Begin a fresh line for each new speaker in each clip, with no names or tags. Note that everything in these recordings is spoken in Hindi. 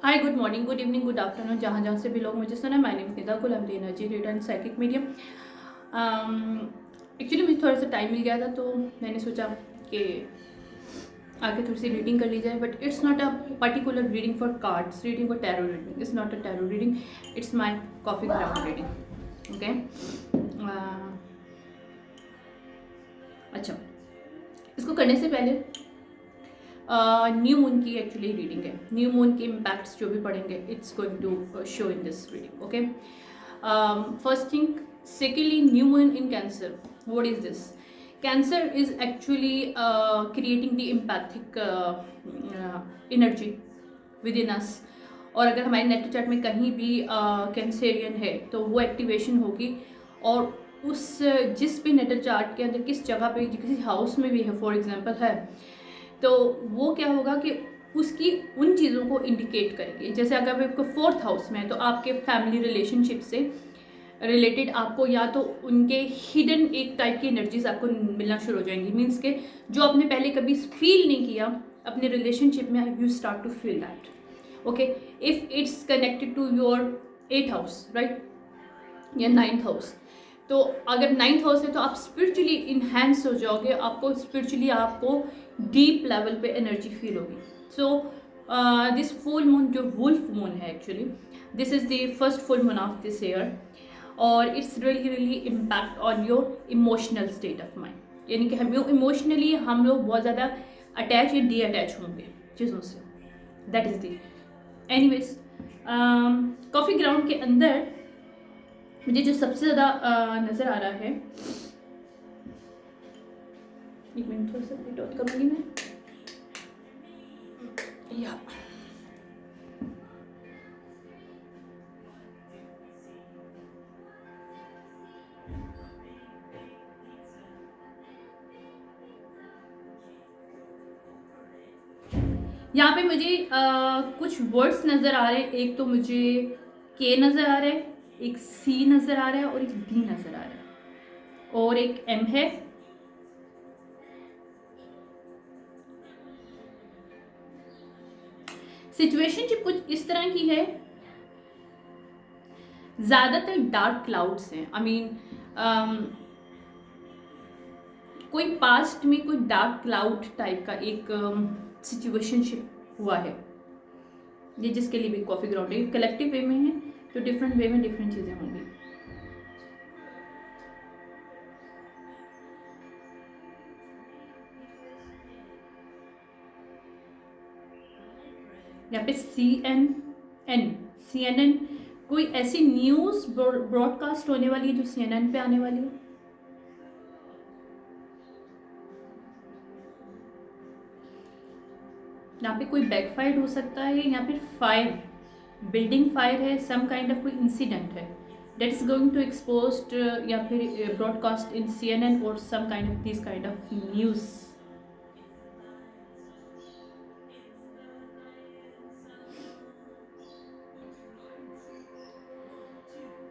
हाय, good morning, good evening, good afternoon, जहाँ जहाँ से भी लोग मुझे सुना। माय नेम इज निदा कुल, I am the energy reader and psychic medium. Actually मुझे थोड़ा सा टाइम मिल गया था तो मैंने सोचा कि आगे थोड़ी सी रीडिंग कर ली जाए, but it's not a particular reading for cards reading और tarot reading. It's not a tarot reading, it's my coffee ground reading. Okay, अच्छा, इसको करने से पहले न्यू मून की एक्चुअली रीडिंग है। न्यू मून के इम्पैक्ट्स जो भी पढ़ेंगे, it's going to show in this reading. Okay, first thing, secondly, new moon in Cancer, what is this? Cancer is actually creating the empathic energy with in अस। और अगर हमारे नेट चार्ट में कहीं भी कैंसेरियन है तो वो एक्टिवेशन होगी। और उस जिस भी नेटल चार्ट के अंदर किस जगह पे किसी हाउस में भी है, फॉर एग्जांपल है, तो वो क्या होगा कि उसकी उन चीज़ों को इंडिकेट करेगी। जैसे अगर आपको फोर्थ हाउस में है तो आपके फैमिली रिलेशनशिप से रिलेटेड आपको या तो उनके हिडन एक टाइप की एनर्जीज आपको मिलना शुरू हो जाएंगी। मीन्स के जो आपने पहले कभी फील नहीं किया अपने रिलेशनशिप में, you start to feel that. Okay, if it's connected to your 8th house, right, या 9th हाउस, तो अगर 9th हाउस है तो आप स्पिरिचुअली इन्हेंस हो जाओगे। आपको स्पिरिचुअली आपको डीप लेवल पे एनर्जी फील होगी। सो दिस फुल मून जो वुल्फ मून है, actually this is the first full moon of this year, और it's really really impact on your emotional state of mind. यानी कि हम इमोशनली हम लोग बहुत ज़्यादा अटैच या डी अटैच होंगे चीज़ों से। That is the anyways, coffee ground के अंदर मुझे जो सबसे ज़्यादा नज़र आ रहा है, एक मिनट थोड़ा सा वेट आउट करूँगी मैं, या यहाँ पे मुझे कुछ वर्ड्स नज़र आ रहे हैं। एक तो मुझे के नज़र आ रहा है, एक सी नज़र आ रहा है और एक डी नज़र आ रहा है, और एक एम है। सिचुएशनशिप कुछ इस तरह की है, ज़्यादातर डार्क क्लाउड्स हैं। आई मीन कोई पास्ट में कोई डार्क क्लाउड टाइप का एक सिचुएशनशिप हुआ है। ये जिसके लिए भी कॉफ़ी ग्राउंड है, कलेक्टिव वे में है तो डिफरेंट वे में डिफरेंट चीज़ें होंगी। यहाँ पे CNN कोई ऐसी न्यूज़ ब्रॉडकास्ट होने वाली है जो CNN पे आने वाली है। यहाँ पे कोई बैकफायर हो सकता है, या फिर फायर, बिल्डिंग फायर है, सम काइंड ऑफ कोई इंसिडेंट है that is going to exposed या फिर ब्रॉडकास्ट इन CNN और some kind of this kind of news.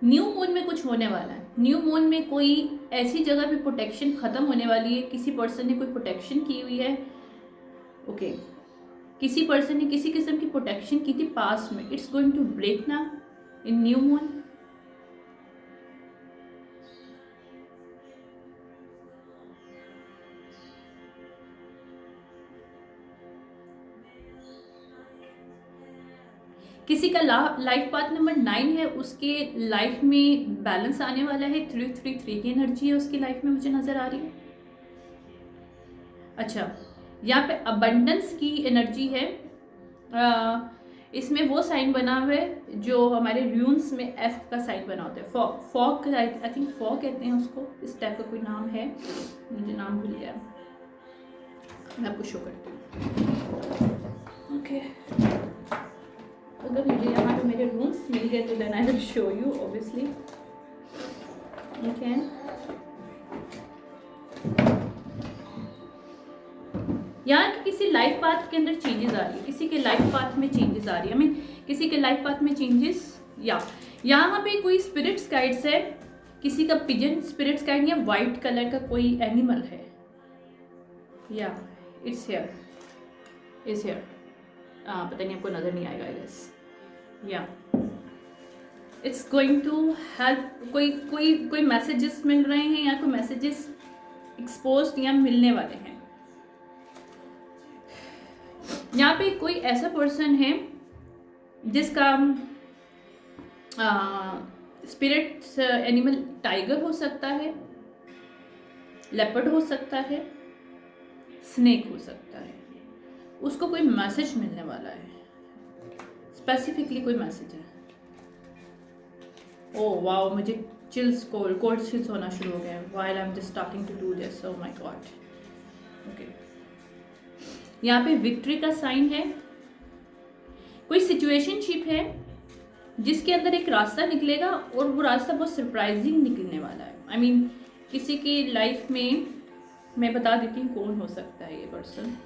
New moon में कुछ होने वाला है। न्यू मून में कोई ऐसी जगह पे प्रोटेक्शन खत्म होने वाली है, किसी पर्सन ने कोई प्रोटेक्शन की हुई है। ओके, किसी पर्सन ने किसी किस्म की प्रोटेक्शन की थी पास में, इट्स गोइंग टू ब्रेक ना इन न्यू मून। किसी का लाइफ पाथ नंबर 9 है, उसके लाइफ में बैलेंस आने वाला है। 333 की एनर्जी है उसकी लाइफ में, मुझे नजर आ रही है। अच्छा, यहाँ पे अबंडेंस की एनर्जी है। इसमें वो साइन बना हुआ है जो हमारे रून्स में एफ का साइन बना होता है। फॉग, आई थिंक फॉग कहते हैं उसको, इस टाइप का कोई नाम है, मुझे नाम भूल गया, मैं आपको शो करती हूँ। ओके, अगर मुझे यहाँ पे मेरे रूम्स मिल गए तो then I will show you obviously. Okay, यहाँ की किसी लाइफ पाथ के अंदर चेंजेस आ रही है, किसी के लाइफ पाथ में चेंजेस आ रही है। आई मीन किसी के लाइफ पाथ में चेंजेस, या यहाँ पे कोई स्पिरिट्स गाइड्स है, किसी का पिजन स्पिरिट्स गाइड या वाइट कलर का कोई एनिमल है, या इट्स हियर, इज हियर। पता नहीं आपको नज़र नहीं आएगा आई गेस। या इट्स गोइंग टू हेल्प। कोई कोई कोई मैसेजेस मिल रहे हैं या कोई मैसेजेस एक्सपोज या मिलने वाले हैं। यहाँ पे कोई ऐसा पर्सन है जिसका स्पिरिट एनिमल टाइगर हो सकता है, लेपर्ड हो सकता है, स्नेक हो सकता है। उसको कोई मैसेज मिलने वाला है, स्पेसिफिकली कोई मैसेज है। ओह वाओ, मुझे चिल्स कोल्ड चिल्स होना शुरू हो गए while I am just starting to do this. Oh my God. Okay, यहाँ पे विक्ट्री का साइन है। कोई सिचुएशनशिप है जिसके अंदर एक रास्ता निकलेगा और वो रास्ता बहुत सरप्राइजिंग निकलने वाला है। आई मीन किसी की लाइफ में, मैं बता देती हूँ कौन हो सकता है ये पर्सन।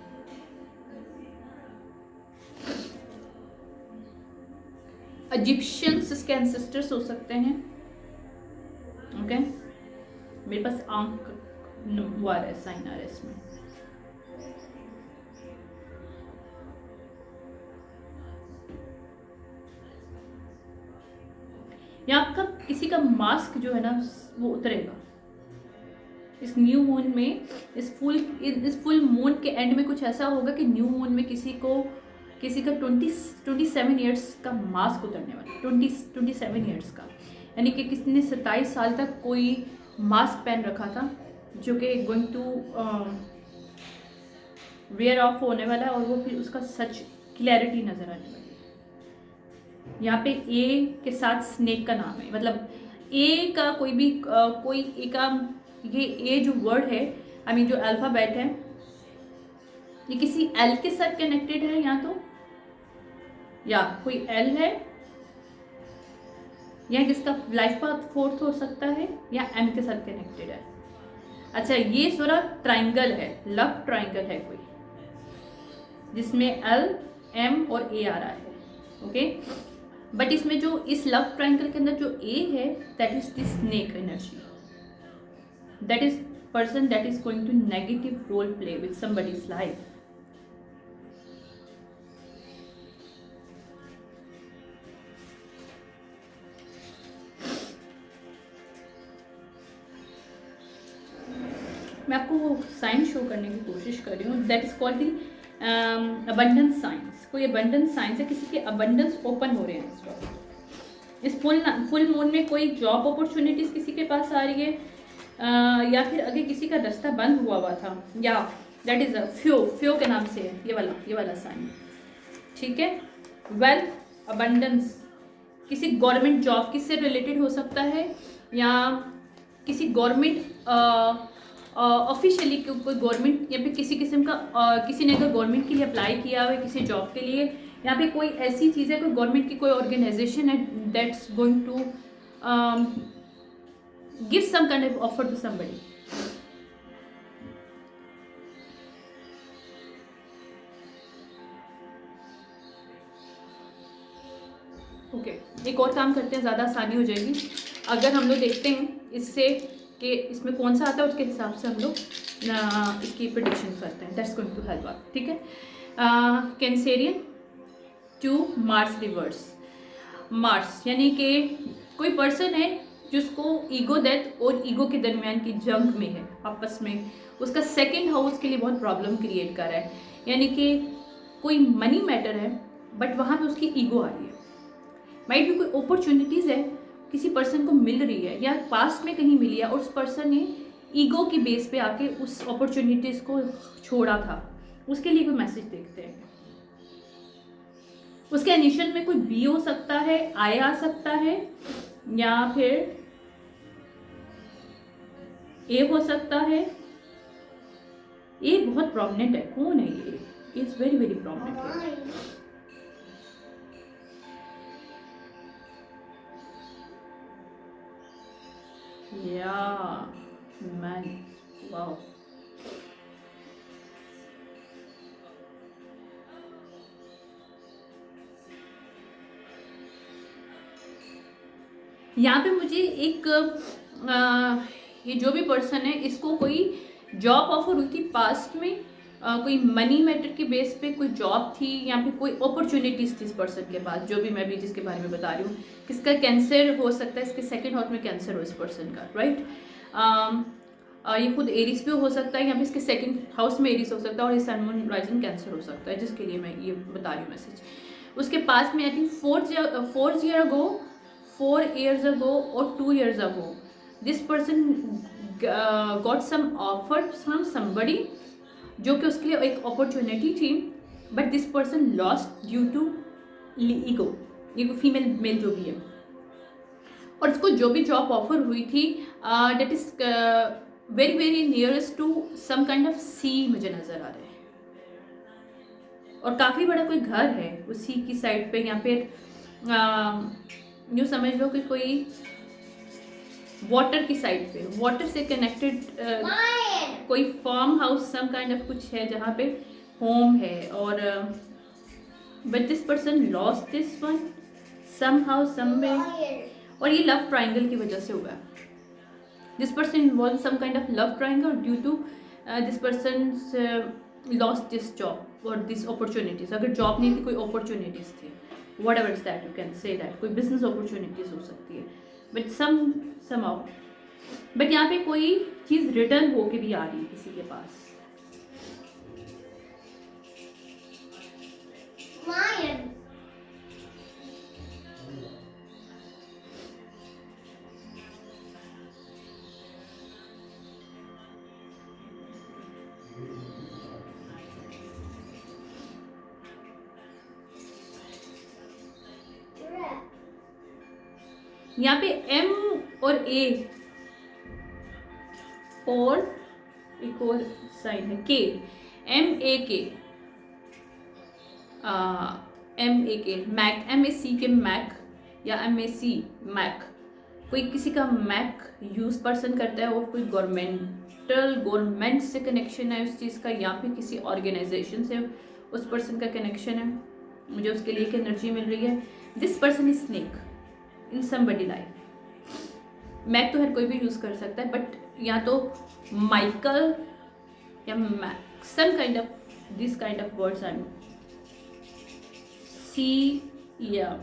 इजिप्शियंस इसके एंसेस्टर्स हो सकते हैं। ओके, मेरे पास आंख वो आ रहा है, साइन आ रहा है इसमें। या आपका किसी का मास्क जो है ना वो उतरेगा इस न्यू मून में। इस फुल मून के एंड में कुछ ऐसा होगा कि न्यू मून में किसी का 27 ईयर्स का मास्क उतरने वाला, 27 ईयर्स का। यानी कि किसी ने 27 साल तक कोई मास्क पहन रखा था जो कि गोइंग टू वेयर ऑफ होने वाला है और वो फिर उसका सच क्लैरिटी नज़र आने वाली है। यहाँ पे ए के साथ स्नेक का नाम है, मतलब ए का कोई भी कोई ए का, ये ए जो वर्ड है, आई मीन जो अल्फ़ाबेट है, ये किसी एल के साथ कनेक्टेड है या तो, या कोई एल है, या जिसका लाइफ पाथ 4 हो सकता है, या एम के साथ कनेक्टेड है। अच्छा, ये थोड़ा ट्राइंगल है, लव ट्राइंगल है कोई, जिसमें एल एम और ए आ रहा है। ओके, बट इसमें जो इस लव ट्राइंगल के अंदर जो ए है, that is the snake energy. That is person that is going to negative role play with somebody's life. मैं आपको वो साइन शो करने की कोशिश कर रही हूँ। That is called the abundance science. कोई अबंडेंस साइंस है, किसी के अबंडेंस ओपन हो रहे हैं इस वक्त। इस फुल मून में कोई जॉब अपॉर्चुनिटीज किसी के पास आ रही है, या फिर अगर किसी का रास्ता बंद हुआ था, या दैट इज फ्यो के नाम से है ये वाला साइन। ठीक है, वेल्थ अबंडेंस किसी गवर्नमेंट जॉब किससे रिलेटेड हो सकता है, या किसी गवर्नमेंट ऑफिशियली कोई गवर्नमेंट, या फिर किसी किस्म का किसी ने अगर गवर्नमेंट के लिए अप्लाई किया हुआ है किसी जॉब के लिए, या फिर कोई ऐसी चीज़ है, कोई गवर्नमेंट की कोई ऑर्गेनाइजेशन है that's going to give some kind of offer to somebody. Okay, एक और काम करते हैं, ज़्यादा आसानी हो जाएगी अगर हम लोग देखते हैं इससे कि इसमें कौन सा आता है, उसके हिसाब से हम लोग इसकी प्रेडिक्शन करते हैं। That's going to help out. ठीक है, Cancerian to Mars reverse. Mars यानी कि कोई पर्सन है जिसको ईगो डेथ और ईगो के दरमियान की जंग में है आपस में, उसका सेकंड हाउस के लिए बहुत प्रॉब्लम क्रिएट कर रहा है। यानी कि कोई मनी मैटर है बट वहाँ पे उसकी ईगो आ रही है। माइट भी कोई अपॉर्चुनिटीज़ है किसी पर्सन को मिल रही है या पास्ट में कहीं मिली है और उस पर्सन ने ईगो की बेस पे आके उस अपॉर्चुनिटीज़ को छोड़ा था, उसके लिए कोई मैसेज देखते हैं। उसके इनिशियल में कोई बी हो सकता है, आई आ सकता है, या फिर ए हो सकता है। ए बहुत प्रोमिनेंट है, कौन है ये? इट्स वेरी वेरी प्रोमिनेंट है। Yeah, man, wow. यहाँ पे मुझे एक ये जो भी पर्सन है इसको कोई जॉब ऑफर हुई थी पास्ट में, कोई मनी मैटर की बेस पे कोई जॉब थी या फिर कोई अपॉर्चुनिटीज़ थी इस पर्सन के पास, जो भी मैं भी जिसके बारे में बता रही हूँ। किसका कैंसर हो सकता है, इसके सेकंड हाउस में कैंसर हो इस पर्सन का, राइट। ये खुद एरिस भी हो सकता है, या फिर इसके सेकंड हाउस में एरिस हो सकता है, और ये सन मून राइजिंग कैंसर हो सकता है, जिसके लिए मैं ये बता रही हूँ मैसेज। उसके पास में आई थिंक 4 years ago और 2 years ago this person got some offer from somebody, जो कि उसके लिए एक अपॉर्चुनिटी थी, but this person lost due to ego, female male जो भी है। और इसको जो भी जॉब ऑफर हुई थी date is very very nearest to some kind of see, मुझे नज़र आ रहा है, और काफ़ी बड़ा कोई घर है वो सी की साइड पे, या फिर यूँ समझ लो कि कोई वाटर की साइड पे, वाटर से कनेक्टेड कोई farm house some kind of कुछ है जहाँ पे होम है। और but this person lost this one somehow somewhere, और ये लव ट्रायंगल की वजह से हुआ है। This person involve some kind of love triangle due to this person lost this job और दिस अपॉर्चुनिटीज। अगर जॉब नहीं थी, कोई अपॉर्चुनिटीज थी, whatever is that, you can say that, कोई बिजनेस अपॉर्चुनिटीज हो सकती है, बट समहाउ, बट यहाँ पे कोई चीज़ रिटर्न होके भी आ रही है किसी के पास। यहाँ पे एम और ए और एक और साइन है के, एम ए के, मैक, एम ए सी के मैक या एम ए सी मैक, कोई किसी का मैक यूज पर्सन करता है, और कोई गवर्नमेंट से कनेक्शन है उस चीज़ का, या फिर किसी ऑर्गेनाइजेशन से उस पर्सन का कनेक्शन है, मुझे उसके लिए एक एनर्जी मिल रही है। This person is snake in somebody life. Mac तो हर कोई भी यूज़ कर सकता है, बट या तो माइकल या Mac, some kind of this kind of words I am see, या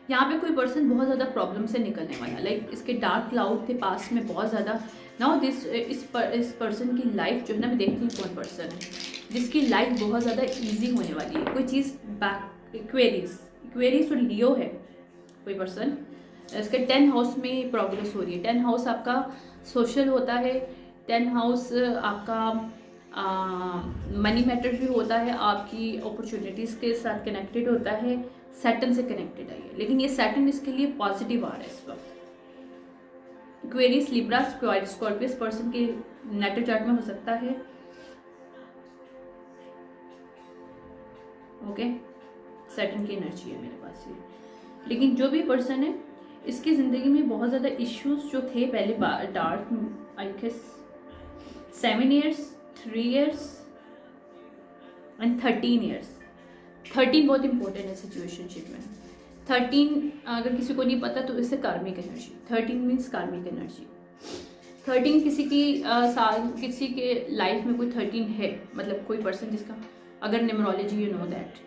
यहाँ पे कोई पर्सन बहुत ज़्यादा प्रॉब्लम से निकलने वाला, लाइक इसके डार्क क्लाउड थे पास्ट में बहुत ज़्यादा। नाउ इस पर्सन की लाइफ जो है ना, मैं देखती हूँ कौन पर्सन है जिसकी लाइफ बहुत ज़्यादा इजी होने वाली है। कोई चीज़ बैक इक्वेरियस और लियो है कोई पर्सन, इसके 10 हाउस में प्रोग्रेस हो रही है। 10 हाउस आपका सोशल होता है, 10 हाउस आपका मनी मैटर भी होता है, आपकी अपॉर्चुनिटीज़ के साथ कनेक्टेड होता है, सैटर्न से कनेक्टेड है ये, लेकिन ये सैटर्न इसके लिए पॉजिटिव आ रहा है इस वक्त। एक्वेरियस, लिब्रा, स्कॉर्पियस पर्सन के नेटल चार्ट में हो सकता है, ओके। सैटर्न की एनर्जी है मेरे पास ये, लेकिन जो भी पर्सन है इसकी ज़िंदगी में बहुत ज़्यादा इश्यूज जो थे पहले, dark I guess 7 years, 3 years and 13 years। 13 बहुत इंपॉर्टेंट है सिचुएशनशिप में। 13 अगर किसी को नहीं पता तो इससे कार्मिक एनर्जी, 13 मीन्स कार्मिक एनर्जी। 13 किसी की किसी के लाइफ में कोई 13 है, मतलब कोई पर्सन जिसका, अगर न्यूमरोलॉजी यू नो दैट,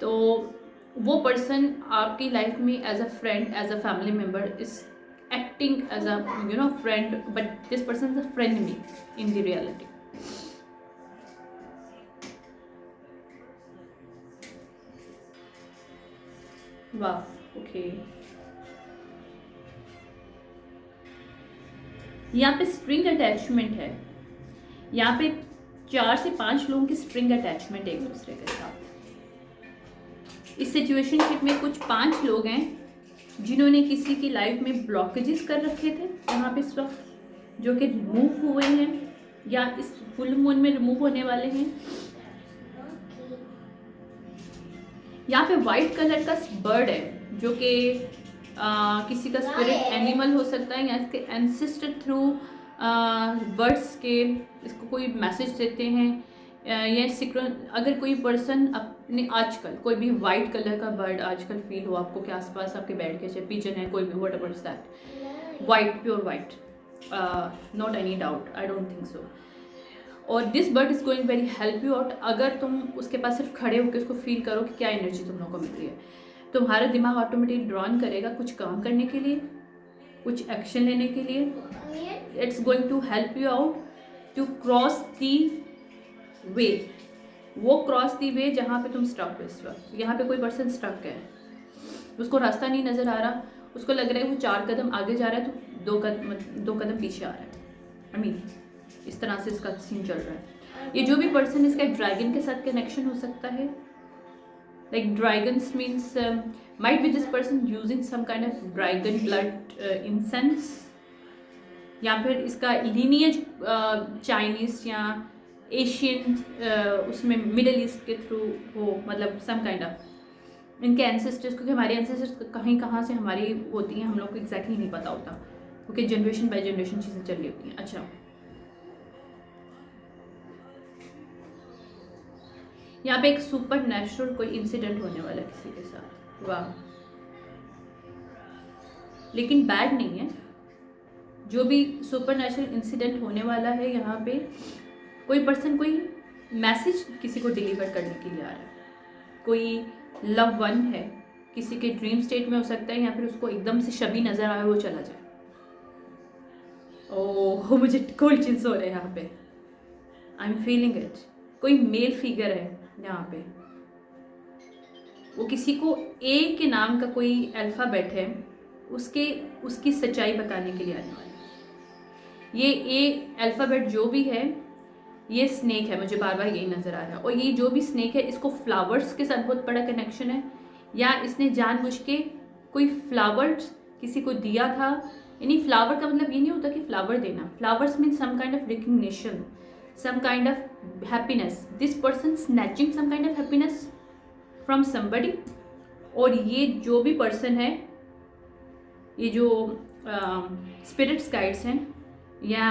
तो वो पर्सन आपकी लाइफ में as a friend, as a family member is acting as a friend, but this person is a friend me in the reality. वाह, ओके। यहाँ पे स्प्रिंग अटैचमेंट है, यहाँ पे 4 से 5 लोगों की स्प्रिंग अटैचमेंट एक दूसरे के साथ। इस सिचुएशनशिप में कुछ 5 लोग हैं जिन्होंने किसी की लाइफ में ब्लॉकेजेस कर रखे थे यहाँ पे इस वक्त, जो कि रिमूव हुए हैं या इस फुल मून में रिमूव होने वाले हैं। यहाँ पे वाइट कलर का बर्ड है जो कि किसी का स्पिरिट एनिमल हो सकता है, या इसके एंसेस्टर थ्रू बर्ड्स के इसको कोई मैसेज देते हैं, या सिक्रोन। अगर कोई पर्सन अपने आजकल कोई भी वाइट कलर का बर्ड आजकल फील हो आपको कि आसपास आपके बैठ के, चाहे पिजन है, कोई भी, whatever is that, white, pure white, not any doubt, I don't think so. और this bird is going very help you out. अगर तुम उसके पास सिर्फ खड़े होकर उसको फील करो कि क्या एनर्जी तुम लोगों को मिल रही है, तुम्हारा दिमाग ऑटोमेटिक ड्रॉन करेगा कुछ काम करने के लिए, कुछ एक्शन लेने के लिए। It's going to help you out to cross the way, वो क्रॉस दी वे जहाँ पे तुम स्टक हो इस वक्त। यहाँ पे कोई पर्सन स्टक है, उसको रास्ता नहीं नज़र आ रहा, उसको लग रहा है वो 4 कदम आगे जा रहा है तो 2 कदम पीछे आ रहा है। आई मीन इस तरह से इसका सीन चल रहा है। ये जो भी पर्सन, इसका ड्रैगन के साथ कनेक्शन हो सकता है। Like dragons means might be this person using some kind of dragon blood incense, या फिर इसका लीनियज चाइनीज या एशियन, उसमें मिडल ईस्ट के थ्रू हो, मतलब सम काइंड ऑफ इनके एंसेस्टर्स, क्योंकि हमारे एंसेस्टर्स कहीं कहाँ से हमारी होती हैं हम लोग को एग्जैक्टली नहीं पता होता, क्योंकि जनरेशन बाय जनरेशन चीज़ें चल रही होती हैं। अच्छा, यहाँ पे एक सुपर नेचुरल कोई इंसिडेंट होने वाला है किसी के साथ, वाह, लेकिन बैड नहीं है। जो भी सुपर नेचुरल इंसिडेंट होने वाला है, यहाँ पे कोई पर्सन कोई मैसेज किसी को डिलीवर करने के लिए आ रहा है। कोई लव वन है, किसी के ड्रीम स्टेट में हो सकता है, या फिर उसको एकदम से शबी नजर आए वो चला जाए। ओह, मुझे कोल्ड चिल्स हो रहे हैं यहाँ पे, आई एम फीलिंग इट। कोई मेल फिगर है यहाँ पे, वो किसी को ए के नाम का कोई अल्फाबेट है, उसकी सच्चाई बताने के लिए आने वाला है। ये ए अल्फाबेट जो भी है, ये स्नेक है, मुझे बार बार यही नज़र आ रहा है। और ये जो भी स्नेक है, इसको फ्लावर्स के साथ बहुत बड़ा कनेक्शन है, या इसने जानबूझ के कोई फ्लावर्स किसी को दिया था। यानी फ्लावर का मतलब ये नहीं होता कि फ्लावर देना, flowers mean some kind of recognition, some kind of happiness, this person snatching some kind of happiness from somebody। और ये जो भी पर्सन है, ये जो स्पिरिट्स गाइड्स हैं या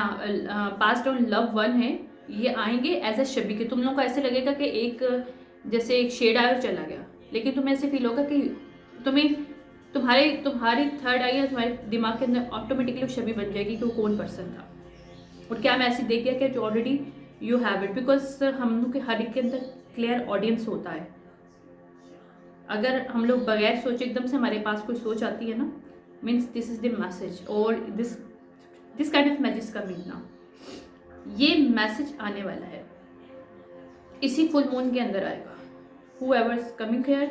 पास्ट ऑन लव वन है, ये आएंगे एज अ शबी के। तुम लोगों को ऐसे लगेगा कि एक जैसे एक शेड आया और चला गया, लेकिन तुम्हें ऐसे फील होगा कि तुम्हारी थर्ड आई या तुम्हारे दिमाग के अंदर ऑटोमेटिकली शबी बन जाएगी कि वो कौन पर्सन था। और क्या मैं ऐसे देख गया कि already you have it, because हम लोग के हर एक के अंदर क्लियर ऑडियंस होता है। अगर हम लोग बगैर सोचे एकदम से हमारे पास कोई सोच आती है ना, means this is the message, और this kind of message coming now. ये मैसेज आने वाला है, इसी फुल मून के अंदर आएगा। Whoever is coming here,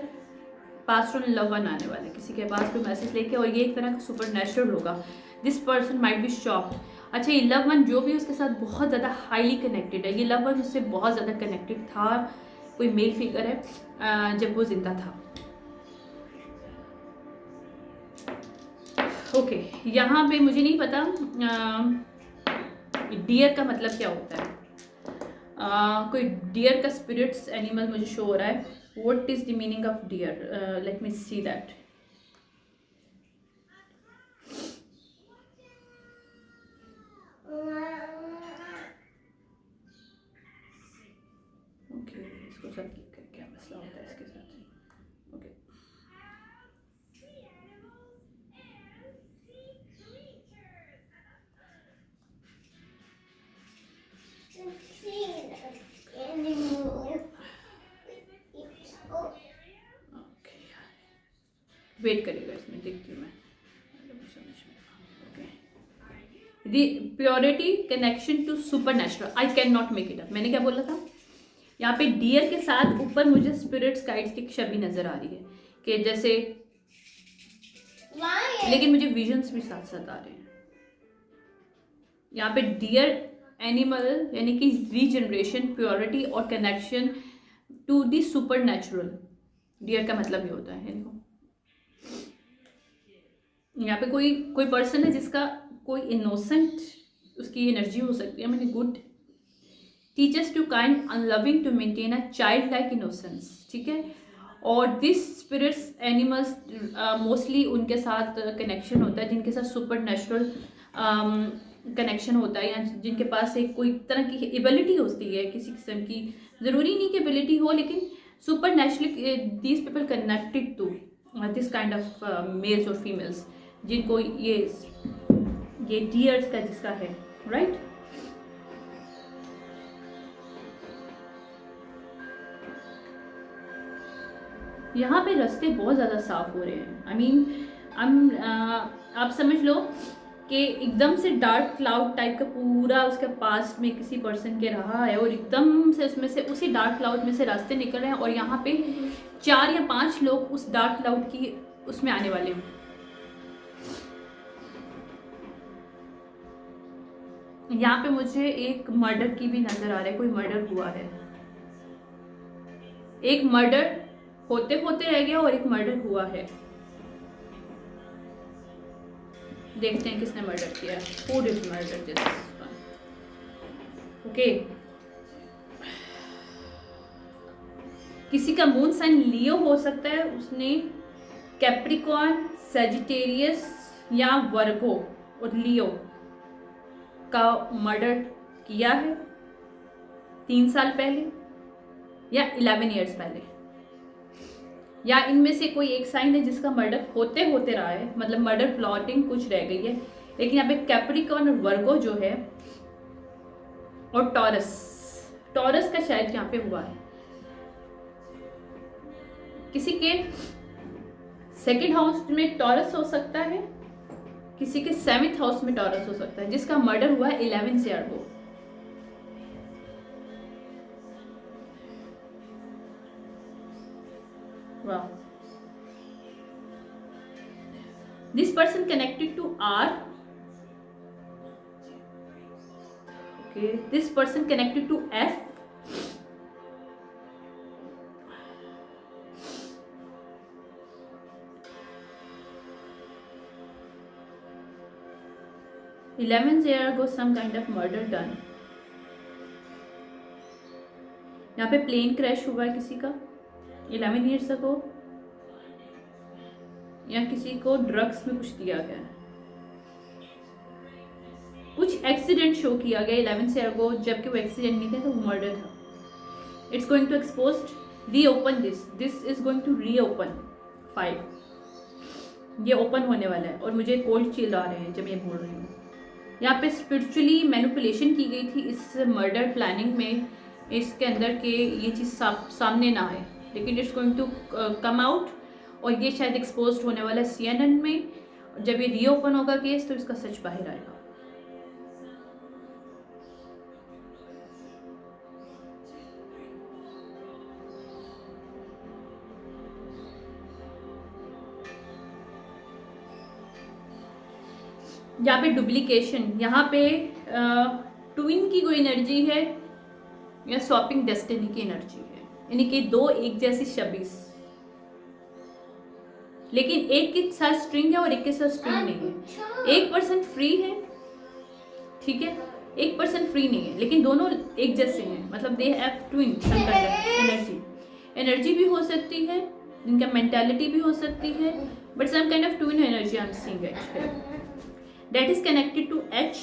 passed on love one आने वाला है किसी के पास कोई मैसेज लेके, और ये एक तरह का सुपर नेचुरल होगा। This person might be shocked. अच्छा, ये लव वन जो भी उसके साथ बहुत ज़्यादा हाईली कनेक्टेड है, ये लव वन उससे बहुत ज़्यादा कनेक्टेड था, कोई मेल फिगर है जब वो जिंदा था। ओके, यहाँ पे मुझे नहीं पता डियर का मतलब क्या होता है। कोई डियर का स्पिरिट्स एनिमल मुझे शो हो रहा है। What is the meaning of dear? Let me see that. Okay, इसको सब क्या मसला होता है इसके साथ। ओके, वेट करिएगा, इसमें देखती हूँ मैं। The purity connection to super natural, I can not make it up. मैंने क्या बोला था? यहाँ पे डियर के साथ ऊपर मुझे स्पिरिट्स गाइड्स की छवि नजर आ रही है कि जैसे, लेकिन मुझे विजन्स भी साथ साथ आ रहे हैं। यहाँ पे डियर एनिमल यानी कि रीजनरेशन, प्योरिटी और connection to the super natural. Deer का मतलब ये होता है। देखो, यहाँ पे कोई पर्सन है जिसका कोई इनोसेंट उसकी एनर्जी हो सकती है, मैंने good teachers to kind unloving to maintain a child like innocence, ठीक है। और दिस स्पिरिट्स एनिमल्स मोस्टली उनके साथ कनेक्शन होता है जिनके साथ सुपर नेचुरल कनेक्शन होता है, या जिनके पास एक कोई तरह की एबिलिटी होती है किसी किस्म की, ज़रूरी नहीं कि एबिलिटी हो, लेकिन super naturally these people connected to this kind of males और फीमेल्स, जिनको ये डियर्स का जिसका है, राइट। यहाँ पे रास्ते बहुत ज़्यादा साफ हो रहे हैं। आई मीन आप समझ लो कि एकदम से डार्क क्लाउड टाइप का पूरा उसके पास्ट में किसी पर्सन के रहा है, और एकदम से उसमें से उसी डार्क क्लाउड में से रास्ते निकल रहे हैं, और यहाँ पे 4 या 5 लोग उस डार्क क्लाउड की उसमें आने वाले हैं। यहाँ पे मुझे एक मर्डर की भी नजर आ रहा है, कोई मर्डर हुआ है, एक मर्डर होते होते रह गया और एक मर्डर हुआ है। देखते हैं किसने मर्डर किया, हू did murder this one. Okay, किसी का मून साइन लियो हो सकता है, उसने कैप्रिकॉर्न, सैजिटेरियस या वर्गो और लियो का मर्डर किया है 3 साल पहले या 11 ईयर्स पहले, या इनमें से कोई एक साइन है जिसका मर्डर होते होते रहा है, मतलब मर्डर प्लॉटिंग कुछ रह गई है। लेकिन यहाँ पे कैप्रिकॉर्न और वर्गो जो है, और टॉरस का शायद यहाँ पे हुआ है। किसी के 2nd हाउस में टॉरस हो सकता है, किसी के 7th हाउस में टॉरस हो सकता है, जिसका मर्डर हुआ है 11 ईयर को। Wow. This person connected to R. Okay. This person connected to F. Eleventh year ago, some kind of murder done. यहाँ पे प्लेन क्रैश हुआ है किसी का 11 ईयर्स अगो, या किसी को ड्रग्स में कुछ दिया गया है, कुछ एक्सीडेंट शो किया गया 11 ईयर अगो, जबकि वो एक्सीडेंट नहीं था, तो मर्डर था। It's going to expose, reopen this is going to reopen file, ये ओपन होने वाला है। और मुझे कोल्ड चिल आ रहे हैं जब ये बोल रही हूँ। यहाँ पे स्पिरिचुअली मैनिपुलेशन की गई थी इस मर्डर प्लानिंग में, इसके अंदर के ये चीज़ सामने ना आए, लेकिन it's going to come out, और ये शायद एक्सपोज होने वाला है CNN में। जब ये रीओपन होगा केस, तो इसका सच बाहर आएगा। यहाँ पे डुप्लीकेशन, यहाँ पे ट्विन की कोई एनर्जी है, या स्वैपिंग डेस्टिनी की एनर्जी है, यानी कि 2 एक जैसी शबीस, लेकिन एक के साथ स्ट्रिंग है और एक के साथ स्ट्रिंग नहीं है। एक पर्सन फ्री है, ठीक है, एक पर्सन फ्री नहीं है, लेकिन दोनों एक जैसे हैं, मतलब दे हैव ट्विन एनर्जी भी हो सकती है, इनका मेंटालिटी भी हो सकती है, but some kind of twin energy I am seeing actually, that is connected to H,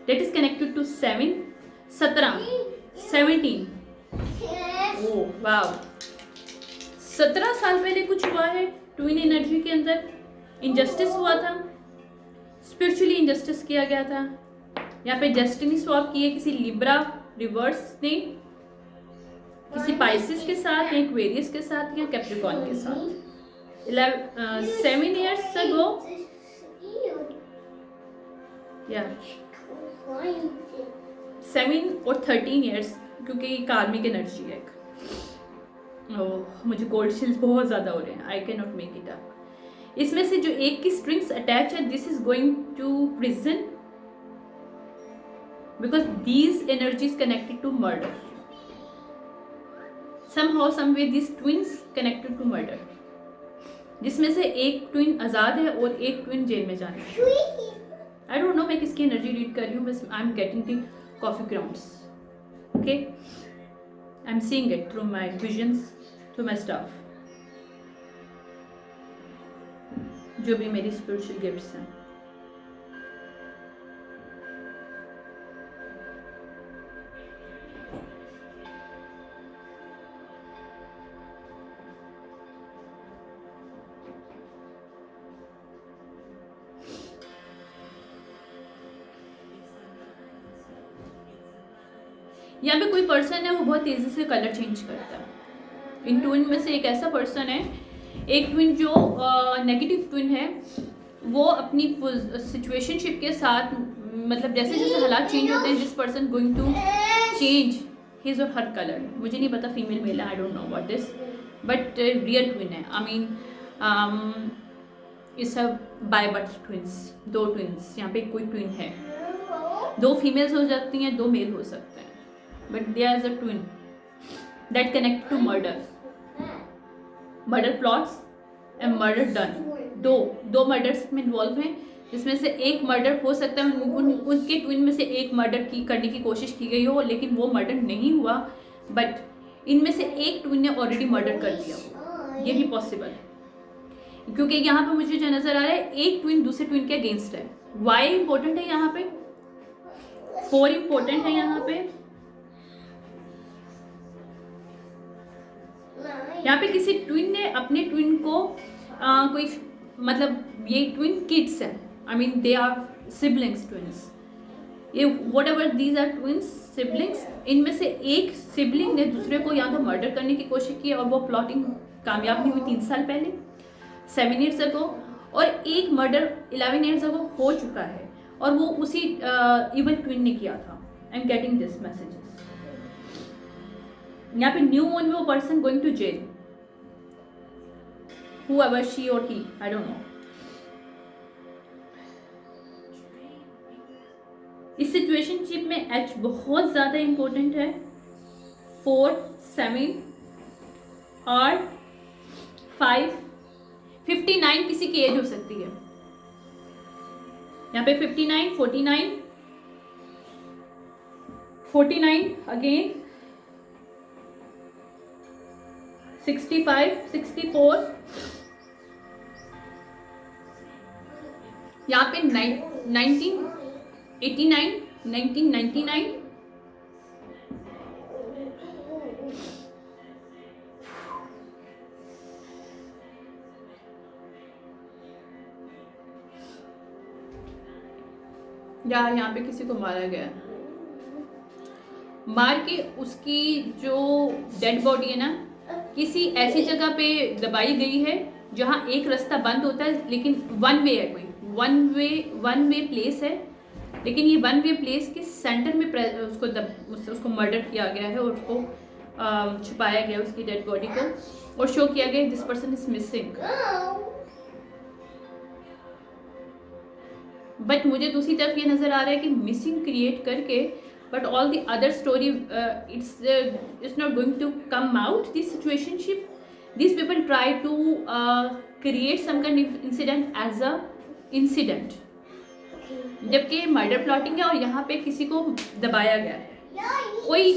that is connected to 7, 17। Oh wow, 17 साल पहले कुछ हुआ है ट्विन एनर्जी के अंदर, इनजस्टिस हुआ था, स्पिरिचुअली इनजस्टिस किया गया था। यहाँ पे डेस्टिनी स्वैप की है किसी लिब्रा रिवर्स ने, किसी पाइसिस के साथ, या एक्वेरियस के साथ, या कैप्रिकॉर्न के साथ। 7 ईयर्स अगो, या 7 और 13 ईयर्स, क्योंकि ये कार्मिक एनर्जी है। मुझे कोल्ड चिल्स बहुत ज़्यादा हो रहे हैं, I can not make it up. इसमें से जो एक की स्ट्रिंग्स अटैच है, this is going to prison, because these energies connected to murder, somehow someway these twins connected to murder, जिसमें से एक ट्विन आज़ाद है और एक ट्विन जेल में जाना है। आई डोंट नो मैं किसकी एनर्जी रीड कर रही हूँ, बस आई am getting the coffee grounds. Okay, I am seeing it through my visions, through my staff, जो भी मेरी स्पिरिचुअल गिफ्ट्स हैं। यहाँ पे कोई पर्सन है वो बहुत तेज़ी से कलर चेंज करता है। इन ट्विन में से एक ऐसा पर्सन है, एक ट्विन जो नेगेटिव ट्विन है, वो अपनी सिचुएशनशिप के साथ मतलब जैसे जैसे हालात चेंज होते हैं, this person going to change his or her colour. मुझे नहीं पता फीमेल मेल है, I don't know what this, but real twin है। I mean it's a by birth twins, 2 twins. यहाँ पे कोई ट्विन है, 2 फीमेल्स हो सकती हैं, 2 मेल हो सकते हैं, but there is a twin that connect to murder plots and murder done. दो मर्डर्स में इन्वॉल्व हैं, जिसमें से एक मर्डर हो सकता है उनके ट्विन में से एक मर्डर करने की कोशिश की गई हो, लेकिन वो मर्डर नहीं हुआ, बट इनमें से एक ट्विन ने ऑलरेडी मर्डर कर दिया हो, ये भी पॉसिबल है। क्योंकि यहाँ पे मुझे जो नजर आ रहा है, एक ट्विन दूसरे ट्विन के अगेंस्ट है। वाई इंपॉर्टेंट है यहाँ पे, 4 इंपॉर्टेंट है यहाँ पे। यहाँ पे किसी ट्विन ने अपने ट्विन को कोई मतलब ये ट्विन किड्स है, I mean they are siblings twins, ये whatever these are twins siblings. इनमें से एक सिबलिंग ने दूसरे को या तो मर्डर करने की कोशिश की और वो प्लॉटिंग कामयाब नहीं हुई 3 साल पहले, 7 ईयर्स अगो, और एक मर्डर 11 ईयर्स अगो हो चुका है और वो उसी इवल ट्विन ने किया था। I am getting this messages. यहाँ पे न्यू मून में वो person going to jail, whoever she or he, I don't know। इस सिचुएशनशिप में एच बहुत ज्यादा इंपॉर्टेंट है। 4, 7 और 5, 59 किसी की एज हो सकती है। यहाँ पे 59, 49 अगेन, 65, 64, यहाँ पे 1989, 1999, या यहाँ पे किसी को मारा गया, मार के उसकी जो डेड बॉडी है ना, किसी ऐसी जगह पे दबाई गई है जहाँ एक रास्ता बंद होता है, लेकिन वन वे है, कोई वन वे प्लेस है, लेकिन ये वन वे प्लेस के सेंटर में उसको मर्डर किया गया है और उसको छुपाया गया उसकी डेड बॉडी को, और शो किया गया this person is missing. But मुझे दूसरी तरफ ये नजर आ रहा है कि मिसिंग क्रिएट करके, but all the other story it's not going to come out, this situationship, these people try to create some kind of incident as a incident, जबकि मर्डर प्लॉटिंग है और यहाँ पे किसी को दबाया गया है। कोई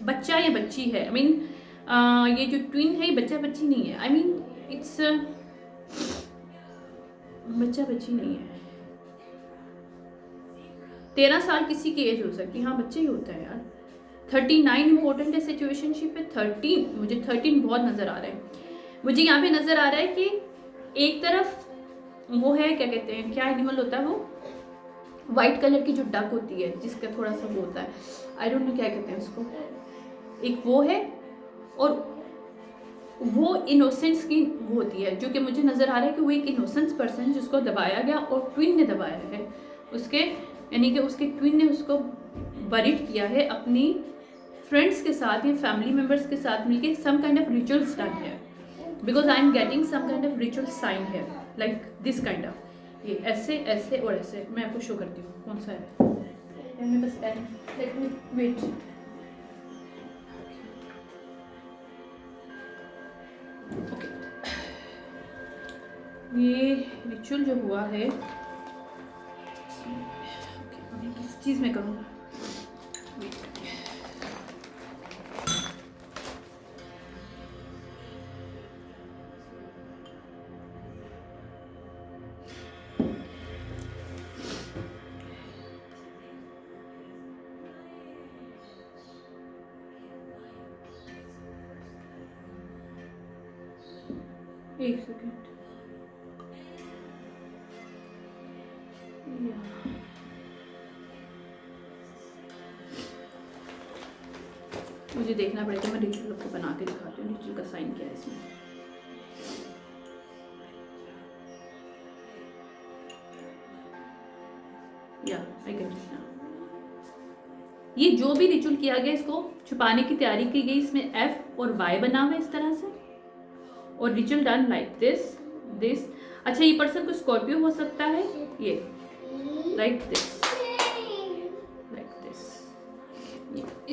बच्चा या बच्ची है, आई मीन ये जो ट्विन है ये बच्चा बच्ची नहीं है, आई मीन इट्स बच्चा बच्ची नहीं है। 13 साल किसी की एज हो सकती है, हाँ बच्चे ही होता है यार। 39 इंपॉर्टेंट है सिचुएशनशिप पे। 13 मुझे 13 बहुत नज़र आ रहा है। मुझे यहाँ पे नज़र आ रहा है कि एक तरफ वो है, क्या कहते हैं, क्या एनिमल होता है वो, वाइट कलर की जो डक होती है जिसका थोड़ा सा वो होता है, आई डोंट नो क्या कहते हैं उसको, एक वो है, और वो इनोसेंस की वो होती है, जो कि मुझे नज़र आ रहा है कि वो एक इनोसेंस पर्सन जिसको दबाया गया और ट्विन ने दबाया है उसके, यानी कि उसके ट्विन ने उसको बरीड किया है अपनी फ्रेंड्स के साथ या फैमिली मेम्बर्स के साथ मिलके। Some kind of rituals done है, because I am getting some kind of ritual sign है, लाइक दिस काइंड ऑफ, ये ऐसे ऐसे और ऐसे। मैं आपको शो करती हूँ कौन सा है, बस लेट मी वेट। ओके, ये रिचुअल जो हुआ है किस चीज़ में करूँ, एक सेकेंड। मुझे देखना पड़ेगा, मैं रिचुअल आपको बना के दिखाती हूँ रिचुअल का साइन क्या है इसमें। या आई गेट इट नाउ। ये जो भी रिचुअल किया गया इसको छुपाने की तैयारी की गई, इसमें एफ और वाई बना हुआ है इस तरह से, और रिचुअल डन लाइक दिस। अच्छा, ये पर्सन को स्कॉर्पियो हो सकता है, ये like this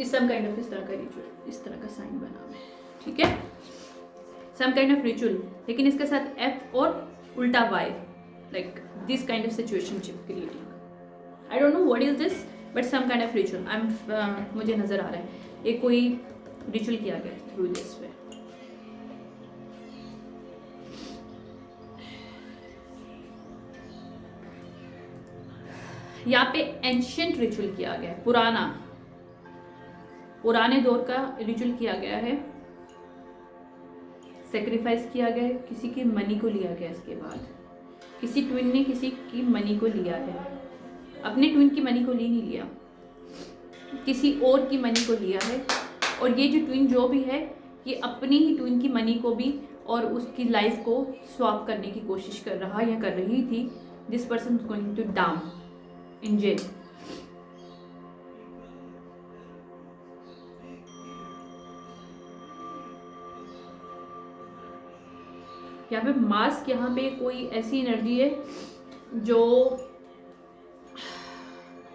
some kind of इस तरह का रिचुअल, इस तरह का साइन बना हुआ है, ठीक है, सम काइंड ऑफ रिचुअल, लेकिन इसके साथ एफ और उल्टा Y, like this kind of situationship creating. I don't know what is this but some kind of ritual मुझे नजर आ रहा है, ये कोई रिचुअल किया गया थ्रू दिस वे। यहाँ पे एंशियंट रिचुअल किया गया है, पुराने दौर का रिचुअल किया गया है, सेक्रीफाइस किया गया है, किसी की मनी को लिया गया, इसके बाद किसी ट्विन ने किसी की मनी को लिया है, अपने ट्विन की मनी को नहीं लिया, किसी और की मनी को लिया है, और ये जो ट्विन जो भी है ये अपनी ही ट्विन की मनी को भी और उसकी लाइफ को स्वैप करने की कोशिश कर रहा या कर रही थी। This person is going to down in jail. यहाँ पे मास्क, यहाँ पे कोई ऐसी एनर्जी है जो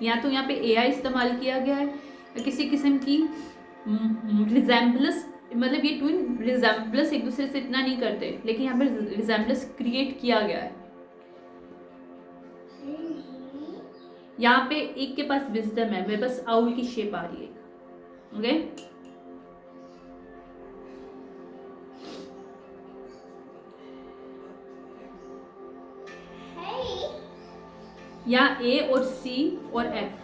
या तो यहाँ पे एआई इस्तेमाल किया गया है या किसी किस्म की रिजेम्बलेंस, मतलब ये ट्विन रिजेम्बलेंस एक दूसरे से इतना नहीं करते, लेकिन यहाँ पे रिजेम्बलेंस क्रिएट किया गया है। यहाँ पे एक के पास विजडम है, मेरे पास आउल की शेप आ रही है, ओके। या ए और सी और एफ,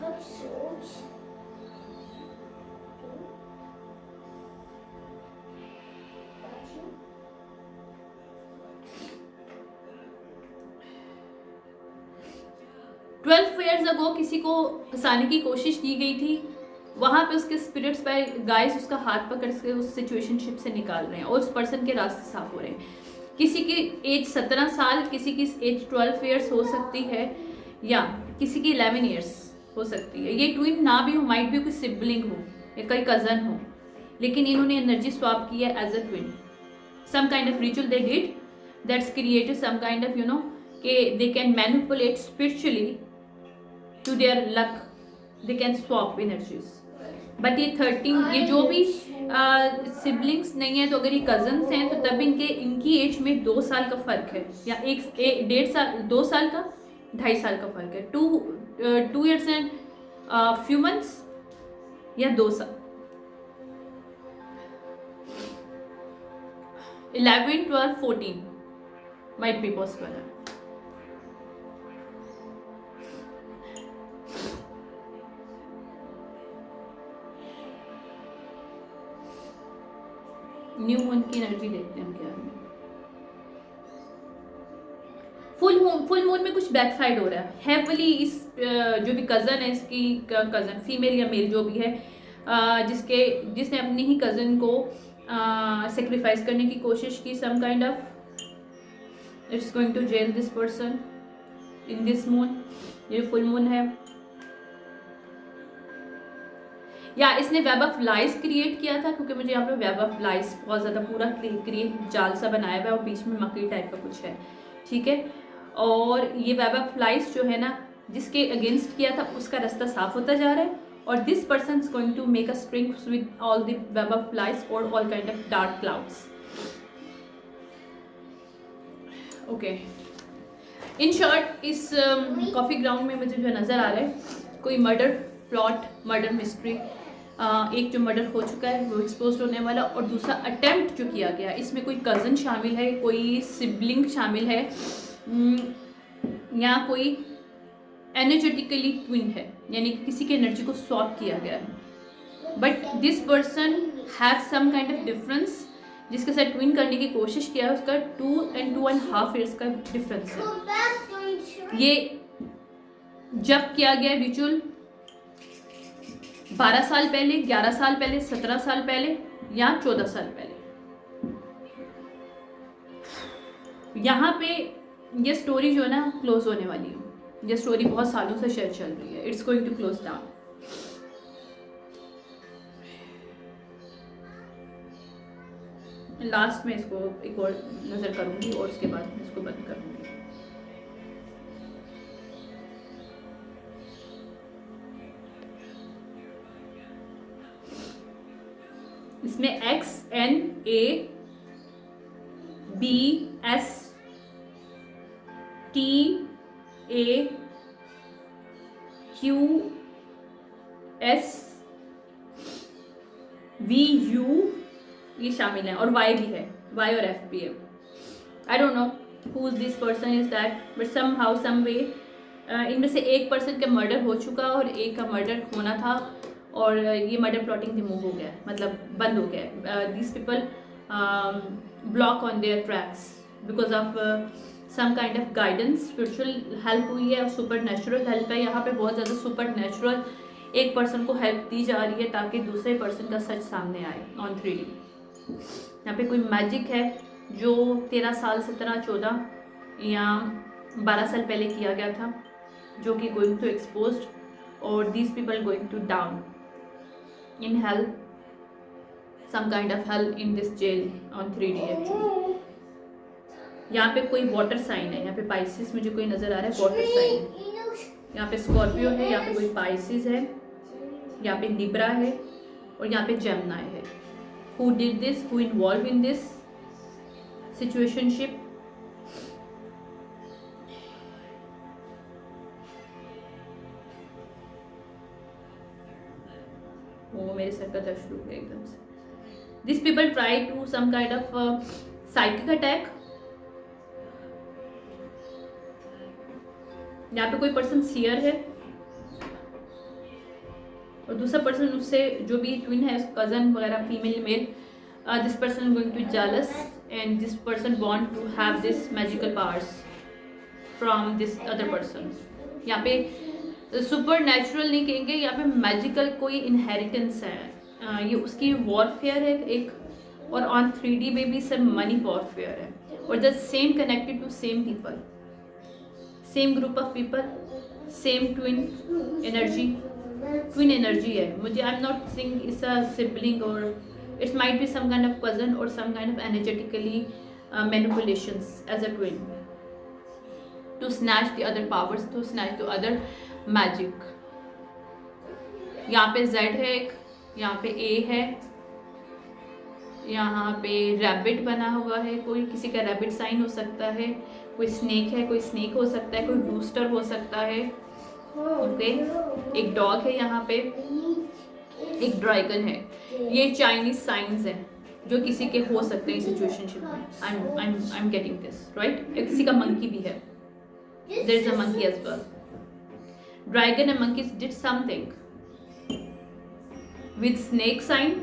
ट्वेल्व ईयर्स अगो किसी को फंसाने की कोशिश की गई थी, वहां पे उसके स्पिरिट्स बाय गाइस उसका हाथ पकड़ के उस सिचुएशनशिप से निकाल रहे हैं और उस पर्सन के रास्ते साफ हो रहे हैं। किसी की एज 17 साल, किसी की एज 12 ईयर्स हो सकती है, या किसी की 11 ईयर्स हो सकती है। ये ट्विन ना भी हो, माइट भी कोई सिबलिंग हो या कोई कजन हो, लेकिन इन्होंने एनर्जी स्वैप की है as a twin. Some kind of ritual they did that's created some kind of कि they can manipulate spiritually to their luck, they can swap energies. But ये 13, ये जो भी सिबलिंग्स नहीं है, तो अगर ये कजन्स हैं तो तब इनकी एज में 2 साल का फर्क है, या 1.5 साल, 2 साल का 2.5 साल का फर्क है, 2 years एंड फ्यू मंथ्स या 2 साल, 11, 12, 14 माइट बी पॉसिबल है। न्यू मून की एनर्जी देखते हैं क्या है। फुल मून में कुछ बैकसाइड हो रहा है हैवली। इस जो भी कज़न है, इसकी कज़न फीमेल या मेल जो भी है, जिसने अपनी ही कज़न को सेक्रीफाइस करने की कोशिश की, some kind of it's going to jail this person in this moon. ये फुल मून है, या इसने वेब ऑफ लाइस क्रिएट किया था, क्योंकि मुझे यहाँ पे वेब ऑफ लाइस बहुत ज़्यादा पूरा क्रिएट जाल सा बनाया हुआ है और बीच में मकड़ी टाइप का कुछ है, ठीक है। और ये वेब ऑफ लाइस जो है ना, जिसके अगेंस्ट किया था उसका रास्ता साफ होता जा रहा है, और this person is going to make a string with all the web of lies और all kind of dark clouds, okay. In short, इस कॉफी ग्राउंड में मुझे जो नज़र आ रहा है, कोई मर्डर प्लॉट, मर्डर मिस्ट्री, एक जो मर्डर हो चुका है वो एक्सपोज होने वाला, और दूसरा अटेम्प्ट जो किया गया, इसमें कोई कज़न शामिल है, कोई सिबलिंग शामिल है, या कोई एनर्जेटिकली ट्विन है, यानी कि किसी की एनर्जी को स्वैप किया गया है। But this person have some kind of difference, जिसके साथ ट्विन करने की कोशिश किया है, उसका 2 and 2.5 years का डिफरेंस है। ये जब किया गया रिचुअल 12 साल पहले, 11 साल पहले, 17 साल पहले या 14 साल पहले। यहाँ पे ये स्टोरी जो है ना क्लोज होने वाली है। ये स्टोरी बहुत सालों से शेयर चल रही है। It's going to close down. Last में इसको एक और नज़र करूँगी और उसके बाद मैं इसको बंद करूँगी। इसमें XNABSTAQSVU ये शामिल है और Y भी है, Y और F भी है। I don't know who this person is that, but somehow some way इनमें से एक पर्सन का मर्डर हो चुका और एक का मर्डर होना था और ये मर्डर प्लॉटिंग रिमूव हो गया, मतलब बंद हो गया। These people block on their tracks because of some kind of guidance. Spiritual help हुई है और सुपर नेचुरल हेल्प है। यहाँ पे बहुत ज़्यादा सुपर नेचुरल एक पर्सन को हेल्प दी जा रही है ताकि दूसरे पर्सन का सच सामने आए ऑन 3D। यहाँ पे कोई मैजिक है जो 13 साल, 17, 14 या 12 साल पहले किया गया था, जो कि गोइंग टू एक्सपोज्ड और these people going to down in hell, some kind of hell in this jail on 3D actually. यहाँ पे कोई वाटर साइन है, यहाँ पे पाइसिस मुझे कोई नज़र आ रहा है, वाटर साइन है। यहाँ पे स्कॉर्पियो है, यहाँ पे कोई पाइसिस है, यहाँ पे लिब्रा है और यहाँ पे जेमिनी है। Who did this? Who involved in this situationship? वो मेरे सर का दर्द शुरू हो गया एकदम से। These people try to some kind of psychic attack. यहाँ पे कोई पर्सन सियर है और दूसरा पर्सन उससे जो भी ट्विन है, कजन वगैरह, female male, this person going to jealous and this person want to have this magical powers from this other person. यहाँ पे सुपर नेचुरल नहीं कहेंगे, यहाँ पे मैजिकल कोई इनहेरिटेंस है। ये उसकी वॉरफेयर है एक, और ऑन 3D में भी सर मनी वॉरफेयर है और the same connected to same people, same group of people, same twin energy है। मुझे I am not saying it's a sibling or it's might be some kind of cousin or some kind of energetically manipulations as a twin to snatch the other powers, to snatch the other magic. यहाँ पे Z है एक, यहाँ पे A है, यहाँ पे रैबिट बना हुआ है, कोई किसी का रैबिट साइन हो सकता है, कोई स्नेक है, कोई स्नेक हो सकता है, कोई रूस्टर हो सकता है, ओके। एक डॉग है यहाँ पे, एक ड्रैगन है। ये चाइनीज साइंस हैं जो किसी के हो सकते हैं सिचुएशनशिप में। I am getting this right. किसी का मंकी भी है, there is a monkey as well. Dragon and monkeys did something with snake sign.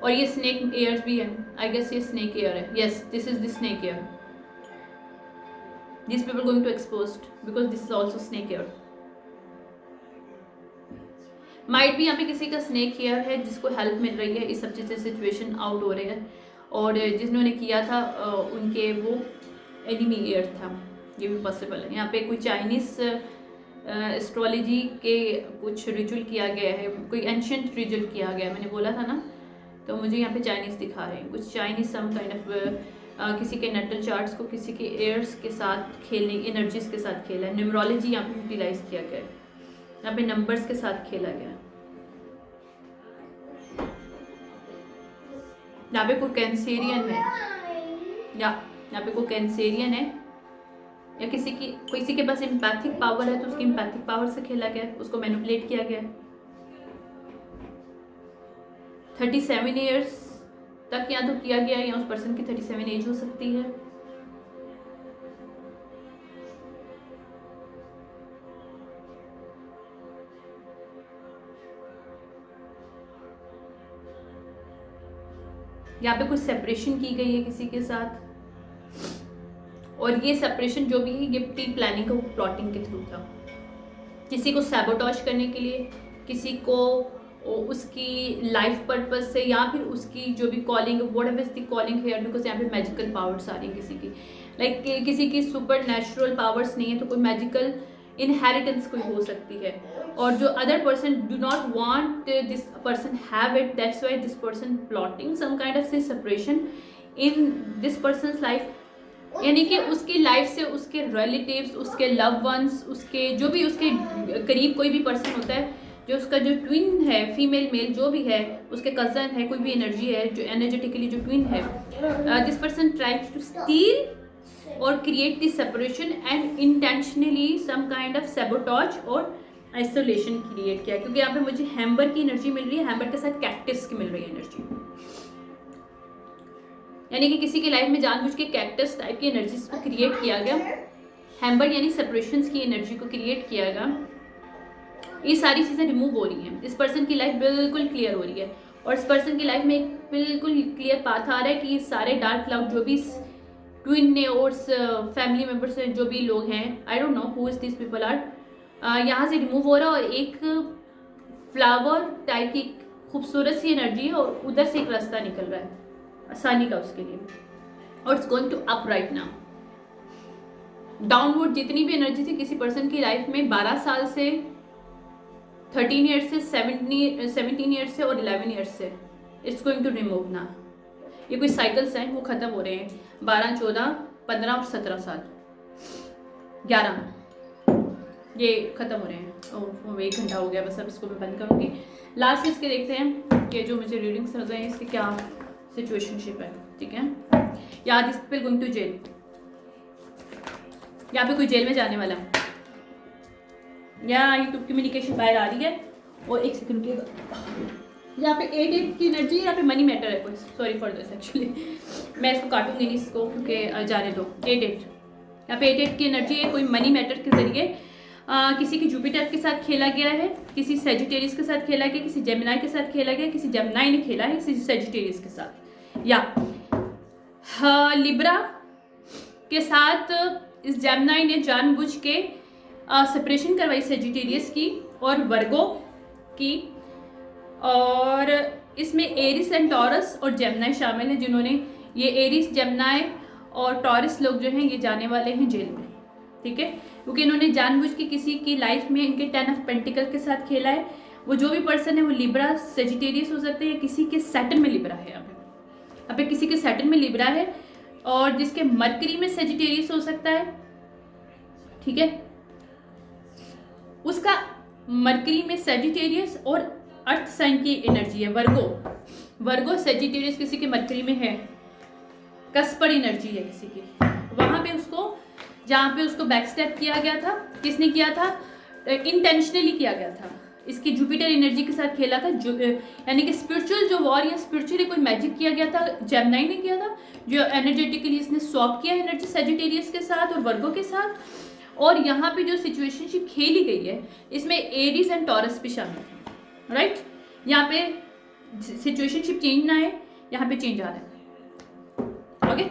और ये स्नेक एयर्स भी है, आई गेस ये स्नेक एयर है। Yes, this is the snake heir. These people going to exposed because this is also snake hair. Might be यहाँ पे किसी का snake hair है जिसको हेल्प मिल रही है, इस सब चीज़ से सिचुएशन आउट हो रहे हैं, और जिन्होंने किया था उनके वो एनिमी एयर था, ये भी पॉसिबल है। यहाँ पे कोई चाइनीज एस्ट्रोलॉजी के कुछ रिचुअल किया गया है, कोई एंशियंट रिचुअल किया गया है, मैंने बोला था ना, तो मुझे यहाँ पे चाइनीज दिखा रहे हैं, कुछ चाइनीज सम काइंड ऑफ किसी के नेटल चार्ट्स को किसी के एयर्स के साथ खेलने, एनर्जीज के साथ खेला है। न्यूमरोलॉजी यहाँ पे यूटिलाइज किया गया है, यहाँ पे नंबर्स के साथ खेला गया। यहाँ पे कोई कैंसेरियन है, या यहाँ पे कोई कैंसेरियन है, या किसी के पास एम्पैथिक पावर है तो उसकी एम्पैथिक पावर से खेला गया, उसको मैनिपुलेट किया गया। 37 ईयर्स तक या तो किया गया, या उस पर्सन की 37 एज हो सकती है। यहाँ पे कुछ सेपरेशन की गई है किसी के साथ, और ये सेपरेशन जो भी है ये प्री प्लानिंग का प्लॉटिंग के थ्रू था, किसी को सैबोटॉज करने के लिए, किसी को उसकी लाइफ पर्पज से, या फिर उसकी जो भी calling, what ever the calling है, बिकॉज यहाँ पे मैजिकल पावर्स आ रही है किसी की, लाइक किसी की सुपर नेचुरल पावर्स नहीं है तो कोई मैजिकल इनहेरिटेंस कोई हो सकती है, और जो other person do not want this person have it, that's why this person plotting some kind of separation in this person's life, यानी कि उसकी लाइफ से उसके रिलेटिव्स, उसके लव वंस, उसके जो भी उसके करीब कोई भी पर्सन होता है, जो उसका जो ट्विन है, फीमेल मेल जो भी है, उसके कजन है, कोई भी एनर्जी है जो एनर्जेटिकली जो ट्विन है, this person tries to steal और create this separation and intentionally some kind of sabotage और आइसोलेशन क्रिएट किया, क्योंकि यहाँ पे मुझे हैम्बर की एनर्जी मिल रही है, हैम्बर के साथ कैक्टस की मिल रही है एनर्जी, यानी कि किसी की लाइफ में जानबूझ के कैक्टस टाइप की एनर्जी को क्रिएट किया गया, हैम्बर यानी सेपरेशंस की एनर्जी को क्रिएट किया गया, ये सारी चीज़ें रिमूव हो रही हैं, इस पर्सन की लाइफ बिल्कुल क्लियर हो रही है, और इस पर्सन की लाइफ में एक बिल्कुल क्लियर पाथ आ रहा है कि ये सारे डार्क क्लाउड जो भी ट्विन ने और फैमिली मेम्बर्स जो भी लोग हैं, I don't know who is this people are, यहाँ से रिमूव हो रहा है, और एक फ्लावर टाइप की खूबसूरत सी एनर्जी है और उधर से एक रास्ता निकल रहा है आसानी का उसके लिए, और it's going to up right now. Downward जितनी भी एनर्जी थी किसी पर्सन की लाइफ में 12 साल से, 13 ईयर्स से, 17 ईयर्स से और 11 ईयर्स से, इट्स गोइंग टू रिमूव ना। ये कोई साइकिल्स हैं वो खत्म हो रहे हैं, 12, 14, 15 और 17 साल, 11 ये खत्म हो रहे हैं। ओह 1 घंटा हो गया, बस अब इसको मैं बंद करूँगी। लास्ट इसके देखते हैं कि जो मुझे रीडिंग समझ रहे हैं इसकी क्या सिचुएशनशिप है, ठीक है। याद इस पे गोइंग टू जेल, यहाँ पे कोई जेल में जाने वाला है, या यूट्यूब कम्युनिकेशन बाहर आ रही है, और एक सेकंड के यहाँ पे 8 की एनर्जी, यहाँ पे मनी मैटर है कोई, सॉरी फॉर दिस एक्चुअली मैं इसको काटूंगी नहीं इसको क्योंकि जाने दो। 8 यहाँ पे 8 की एनर्जी है, कोई मनी मैटर के जरिए किसी की जुपिटर के साथ खेला गया है, किसी सेजिटेरियस के साथ खेला गया, किसी जेमिनाई के साथ खेला गया, किसी जेमिनाई ने खेला है किसी सेजिटेरियस के साथ, या लिब्रा के साथ इस जेमिनाई ने जानबूझ के सेपरेशन करवाई सेजिटेरियस की और वर्गो की, और इसमें एरिस एंड टॉरस और जेमिनाई शामिल है, जिन्होंने ये एरिस, जेमिनाई और टॉरस लोग जो हैं ये जाने वाले हैं जेल में, ठीक है, क्योंकि इन्होंने जानबूझ के किसी की लाइफ में इनके 10 ऑफ पेंटिकल के साथ खेला है। वो जो भी पर्सन है वो लिब्रा सेजिटेरियस हो सकते हैं, किसी के सैटर्न में लिब्रा है, यहाँ पे किसी के सैटर्न में लिब्रा है, और जिसके मरकरी में सेजिटेरियस हो सकता है, ठीक है, उसका मरकरी में सेजिटेरियस और अर्थ साइन की एनर्जी है वर्गो सेजिटेरियस किसी के मरकरी में है, कस्पर एनर्जी है किसी की, वहां पे उसको, जहाँ पे उसको बैक स्टेप किया गया था, किसने किया था, इंटेंशनली किया गया था, इसकी जुपिटर एनर्जी के साथ खेला था, यानी कि स्पिरिचुअल जो वॉर या स्पिरिचुअली कोई मैजिक किया गया था, जेमिनाई ने किया था, जो एनर्जेटिकली इसने स्वैप किया एनर्जी सेजिटेरियस के साथ और वर्गो के साथ, और यहाँ पे जो सिचुएशनशिप खेली गई है इसमें एरीज एंड टॉरस भी शामिल है, राइट। यहाँ पे सिचुएशनशिप चेंज ना है, यहाँ पे चेंज आ रहा है, ओके।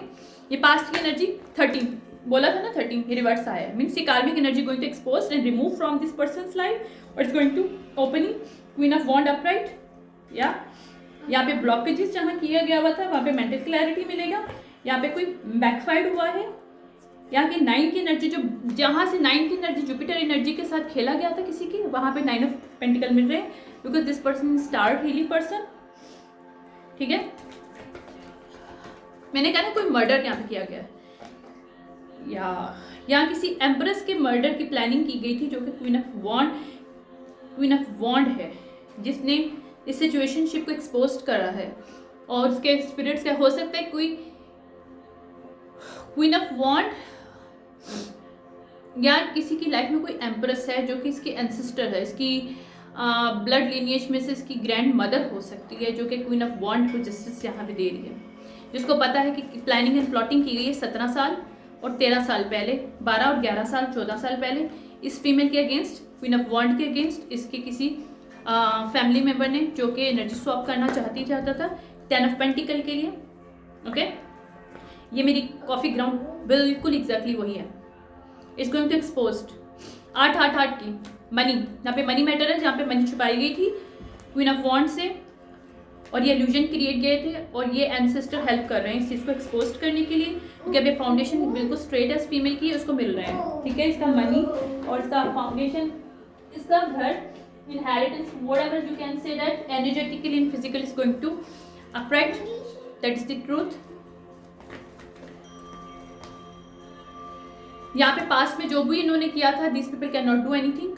ये पास्ट की एनर्जी 13 बोला था ना, 13 ये रिवर्स आया है, मीन्स ये karmic energy going to expose and remove from this person's life और it's going to opening queen of wand upright, या यहाँ पे ब्लॉकेजेस जहाँ किया गया हुआ था वहाँ पे मेंटल क्लैरिटी मिलेगा, यहाँ पे कोई बैकफाइड हुआ है, यहाँ की 9 की एनर्जी जो जहाँ से 9 की एनर्जी जुपिटर एनर्जी के साथ खेला गया था किसी की, वहाँ पे 9 ऑफ पेंटिकल मिल रहे हैं, because this person star healing person, ठीक है। मैंने कहा ना कोई मर्डर यहाँ पे किया गया है, या यहाँ किसी एम्प्रेस के मर्डर की प्लानिंग की गई थी, जो कि क्वीन ऑफ वॉन्ड है, जिसने इस सिचुएशनशिप को एक्सपोज करा है, और उसके स्पिरिट्स का हो सकता है कोई क्वीन ऑफ वॉन्ड, या किसी की लाइफ में कोई एम्प्रेस है जो कि इसकी एंसेस्टर है, इसकी ब्लड लिनिएज में से इसकी ग्रैंड मदर हो सकती है, जो कि क्वीन ऑफ वॉन्ड को जस्टिस यहाँ पे दे रही है, जिसको पता है कि प्लानिंग एंड प्लॉटिंग की गई है 17 साल और 13 साल पहले, 12 और 11 साल 14 साल पहले, इस फीमेल के अगेंस्ट, क्वीन ऑफ वॉन्ड के अगेंस्ट, इसके किसी फैमिली मेम्बर ने जो कि एनर्जी स्वैप करना चाहता था 10 ऑफ पेंटिकल के लिए, ओके। ये मेरी कॉफी ग्राउंड बिल्कुल एग्जैक्टली वही है। इट्स गोइंग टू एक्सपोज्ड 8 की मनी, यहाँ पे मनी मैटर है, जहाँ पे मनी छुपाई गई थी क्वीन ऑफ वॉन्ड से, और ये इल्यूजन क्रिएट गए थे, और ये एंसेस्टर हेल्प कर रहे हैं इस चीज़ को एक्सपोज करने के लिए, क्योंकि अब ये फाउंडेशन बिल्कुल स्ट्रेट एज फीमेल की है, उसको मिल रहे हैं। ठीक है, इसका मनी और इसका फाउंडेशन, इसका घर, inheritance, whatever you can say, that energetically and physically is going to upright. That is the truth. यहाँ पे पास्ट में जो भी इन्होंने किया था, these people cannot do anything.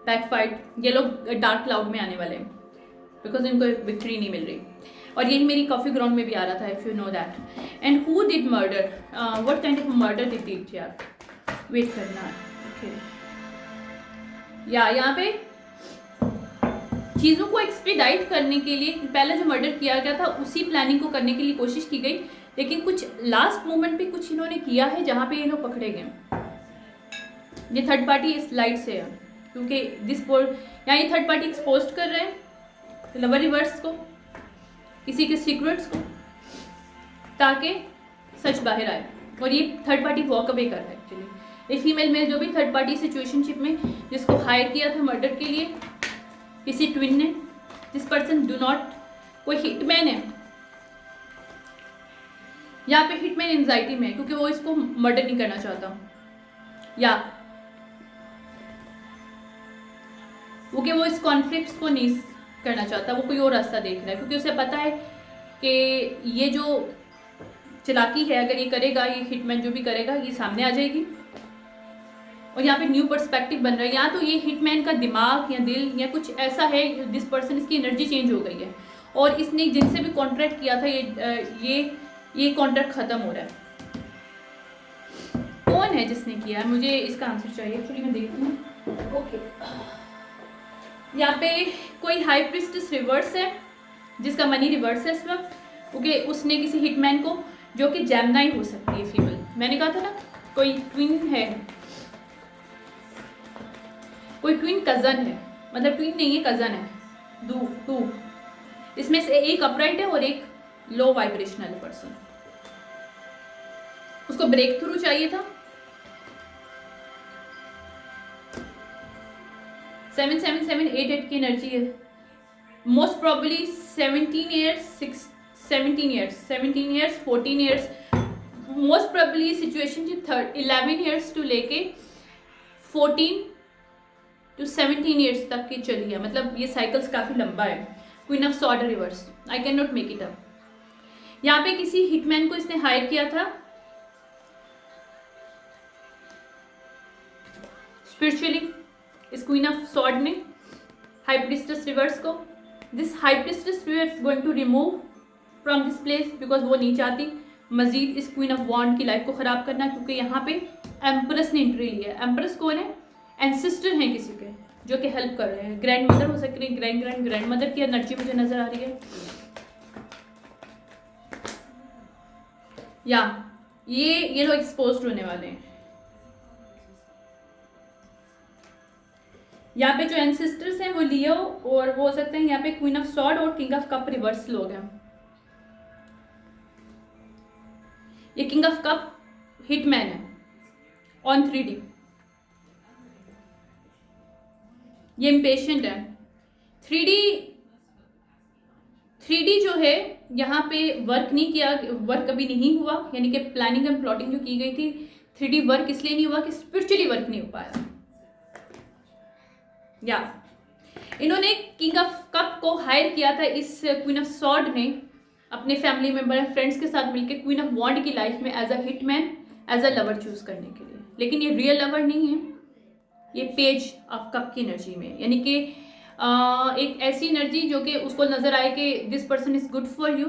Backfired. ये लोग डार्क क्लाउड में आने वाले हैं, बिकॉज इनको विक्ट्री नहीं मिल रही। और यही मेरी कॉफी ग्राउंड में भी आ रहा था, if you know that. And who did murder, what kind of murder did did यार, वेट करना। ओके, या यहाँ पे चीज़ों को एक्सपीडाइट करने के लिए पहले जो मर्डर किया गया था उसी प्लानिंग को करने के लिए कोशिश की गई, लेकिन कुछ लास्ट मोमेंट पे कुछ इन्होंने किया है जहाँ पे ये लोग पकड़े गए। ये थर्ड पार्टी इस लाइट से है, क्योंकि यहाँ ये थर्ड पार्टी एक्सपोज कर रहे हैं लवर रिवर्स को, किसी के सीक्रेट्स को, ताकि सच बाहर आए। और ये थर्ड पार्टी वॉक अवे कर रहा है एक्चुअली। ये फीमेल मेल जो भी थर्ड पार्टी सिचुएशनशिप में जिसको हायर किया था मर्डर के लिए किसी ट्विन ने, दिस पर्सन डू नॉट, कोई हिटमैन है यहाँ पे, हिटमैन एंजाइटी में है क्योंकि वो इसको मर्डर नहीं करना चाहता, या क्योंकि वो इस कॉन्फ्लिक्ट्स को नहीं करना चाहता, वो कोई और रास्ता देख रहा है, क्योंकि उसे पता है कि ये जो चालाकी है अगर ये करेगा, ये हिटमैन जो भी करेगा ये सामने आ जाएगी। और यहाँ पे न्यू पर्सपेक्टिव बन रहा है, या तो ये हिटमैन का दिमाग या दिल या कुछ ऐसा है, दिस पर्सन, इसकी एनर्जी चेंज हो गई है, और इसने जिनसे भी कॉन्ट्रैक्ट किया था ये कॉन्ट्रैक्ट खत्म हो रहा है। कौन है जिसने किया है, मुझे इसका आंसर चाहिए एक्चुअली, मैं देखूँ। ओके, यहाँ पे कोई हाई प्रिस्टेस रिवर्स है जिसका मनी रिवर्स है इस वक्त, क्योंकि उसने किसी हिटमैन को, जो कि जेमिनी हो सकती है फीमेल, मैंने कहा था ना कोई ट्विन है, कोई ट्विन कज़न है, मतलब ट्विन नहीं है कज़न है, टू, इसमें से एक अपराइट है और एक लो वाइब्रेशनल पर्सन। उसको ब्रेक थ्रू चाहिए था। 7778 की एनर्जी है, most probably 17 years 14 years, most probably situation 11 years to लेके 14 to 17 ईयर्स तक की चली है, मतलब ये साइकिल्स काफ़ी लंबा है। Queen of sword reverse, I can not make it up. यहाँ पे किसी हिटमैन को इसने हायर किया था स्पिरिचुअली, इस क्वीन ऑफ सॉर्ड ने हाई प्रिस्टेस रिवर्स को। This high priestess reverse going to remove from this place, because वो नहीं चाहती मजीद इस क्वीन ऑफ वॉन्ड की लाइफ को ख़राब करना, क्योंकि यहाँ पे एम्प्रेस ने एंट्री ली है। एम्प्रेस कौन है, एंसिस्टर हैं किसी के, जो कि हेल्प कर रहे हैं, ग्रैंड मदर हो सकती है, ग्रैंड मदर की एनर्जी मुझे नजर आ रही है, या ये लोग एक्सपोज होने वाले हैं। यहाँ पे जो एंसिस्टर्स हैं वो लियो, और वो हो सकते हैं यहाँ पे क्वीन ऑफ सॉर्ड और किंग ऑफ कप रिवर्स लोग हैं। ये किंग ऑफ कप हिटमैन है ऑन 3D, ये इम्पेशेंट है। 3D जो है यहाँ पे वर्क नहीं किया, वर्क अभी नहीं हुआ, यानी कि प्लानिंग एंड प्लॉटिंग जो की गई थी 3D वर्क इसलिए नहीं हुआ कि स्पिरिचुअली वर्क नहीं हो पाया। या इन्होंने किंग ऑफ कप को हायर किया था इस क्वीन ऑफ सॉर्ड ने अपने फैमिली मेंबर फ्रेंड्स के साथ मिलकर क्वीन ऑफ वॉन्ड की लाइफ में as a hitman, as a lover choose करने के लिए, लेकिन ये रियल लवर नहीं है, ये पेज ऑफ कप की एनर्जी में, यानी कि एक ऐसी एनर्जी जो कि उसको नजर आए कि this person is good for you,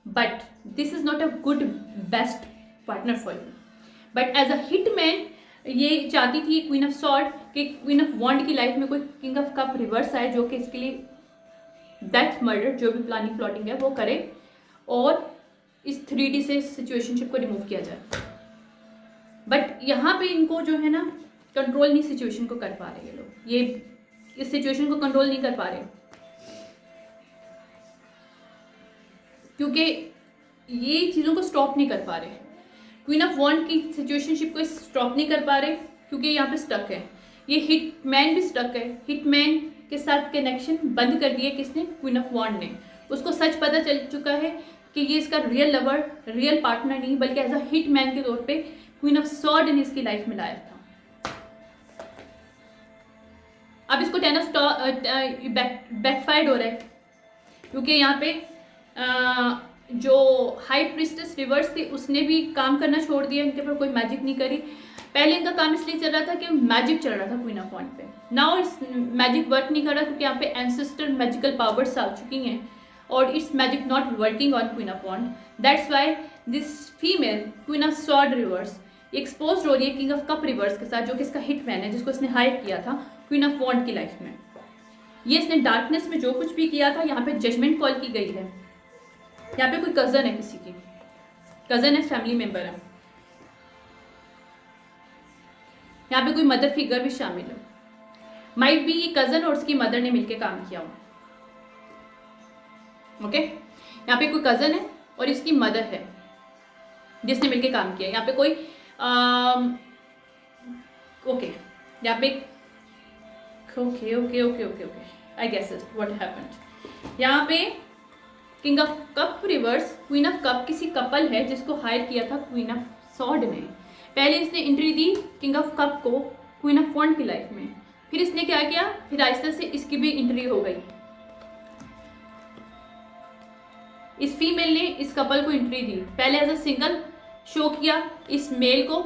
but this is not a good best partner for you. But as a hitman ये चाहती थी क्वीन ऑफ सॉर्ड कि क्वीन ऑफ वॉन्ड की लाइफ में कोई किंग ऑफ कप रिवर्स आए, जो कि इसके लिए डेथ मर्डर जो भी प्लानिंग प्लॉटिंग है वो करे और इस 3D से सिचुएशनशिप को रिमूव किया जाए। बट यहाँ पे इनको जो है ना कंट्रोल नहीं सिचुएशन को कर पा रहे ये लोग, ये इस सिचुएशन को कंट्रोल नहीं कर पा रहे, क्योंकि ये चीज़ों को स्टॉप नहीं कर पा रहे। क्वीन ऑफ वॉन्ड की सिचुएशनशिप को स्टॉप नहीं कर पा रहे क्योंकि यहाँ पे स्टक है। ये हिटमैन भी स्टक है। हिटमैन के साथ कनेक्शन बंद कर दिया किसने? क्वीन ऑफ वॉन्ड ने। उसको सच पता चल चुका है कि ये इसका रियल लवर, रियल पार्टनर नहीं, बल्कि एज अ हिटमैन के तौर पे क्वीन ऑफ सॉर्ड ने इसकी लाइफ में लाया था। अब इसको 10 ऑफ बैकफायर्ड हो रहा है क्योंकि यहाँ पे जो हाई प्रिस्टेस रिवर्स थी उसने भी काम करना छोड़ दिया, इनके पर कोई मैजिक नहीं करी। पहले इनका काम इसलिए चल रहा था कि मैजिक चल रहा था क्वीन ऑफ वॉन्ड पे। नाउ इस मैजिक वर्क नहीं कर रहा क्योंकि यहाँ पे एंसेस्टर मैजिकल पावर्स आ चुकी हैं और it's magic not working on queen of wand. That's why this female queen of sword reverse expose हो रही है किंग ऑफ कप रिवर्स के साथ, जो कि इसका हिटमैन है, जिसको इसने हायर किया था क्वीन ऑफ वॉन्ड की लाइफ में। ये इसने डार्कनेस में जो कुछ भी किया था, यहाँ पे जजमेंट कॉल की गई है। यहाँ पे कोई कजन है, किसी की कजन है, फैमिली मेंबर है, यहाँ पे कोई मदर फिगर भी शामिल है। माइट बी ये कजन और उसकी मदर ने मिलकर काम किया हो। ओके, यहाँ पे कोई कजन है और इसकी मदर है जिसने मिलकर काम किया। यहाँ पे कोई ओके, यहाँ पे okay okay okay okay okay I guess it what happened. यहाँ पे king of cup reverse queen of cup किसी कपल है जिसको हायर किया था क्वीन ऑफ सॉर्ड ने। पहले इसने entry the king of cup को क्वीन ऑफ वॉन्ड की लाइफ में, फिर इसने क्या किया, फिर आहिस्ता से इसकी भी एंट्री हो गई। इस फीमेल ने इस कपल को एंट्री दी, पहले एज अ सिंगल शो किया इस मेल को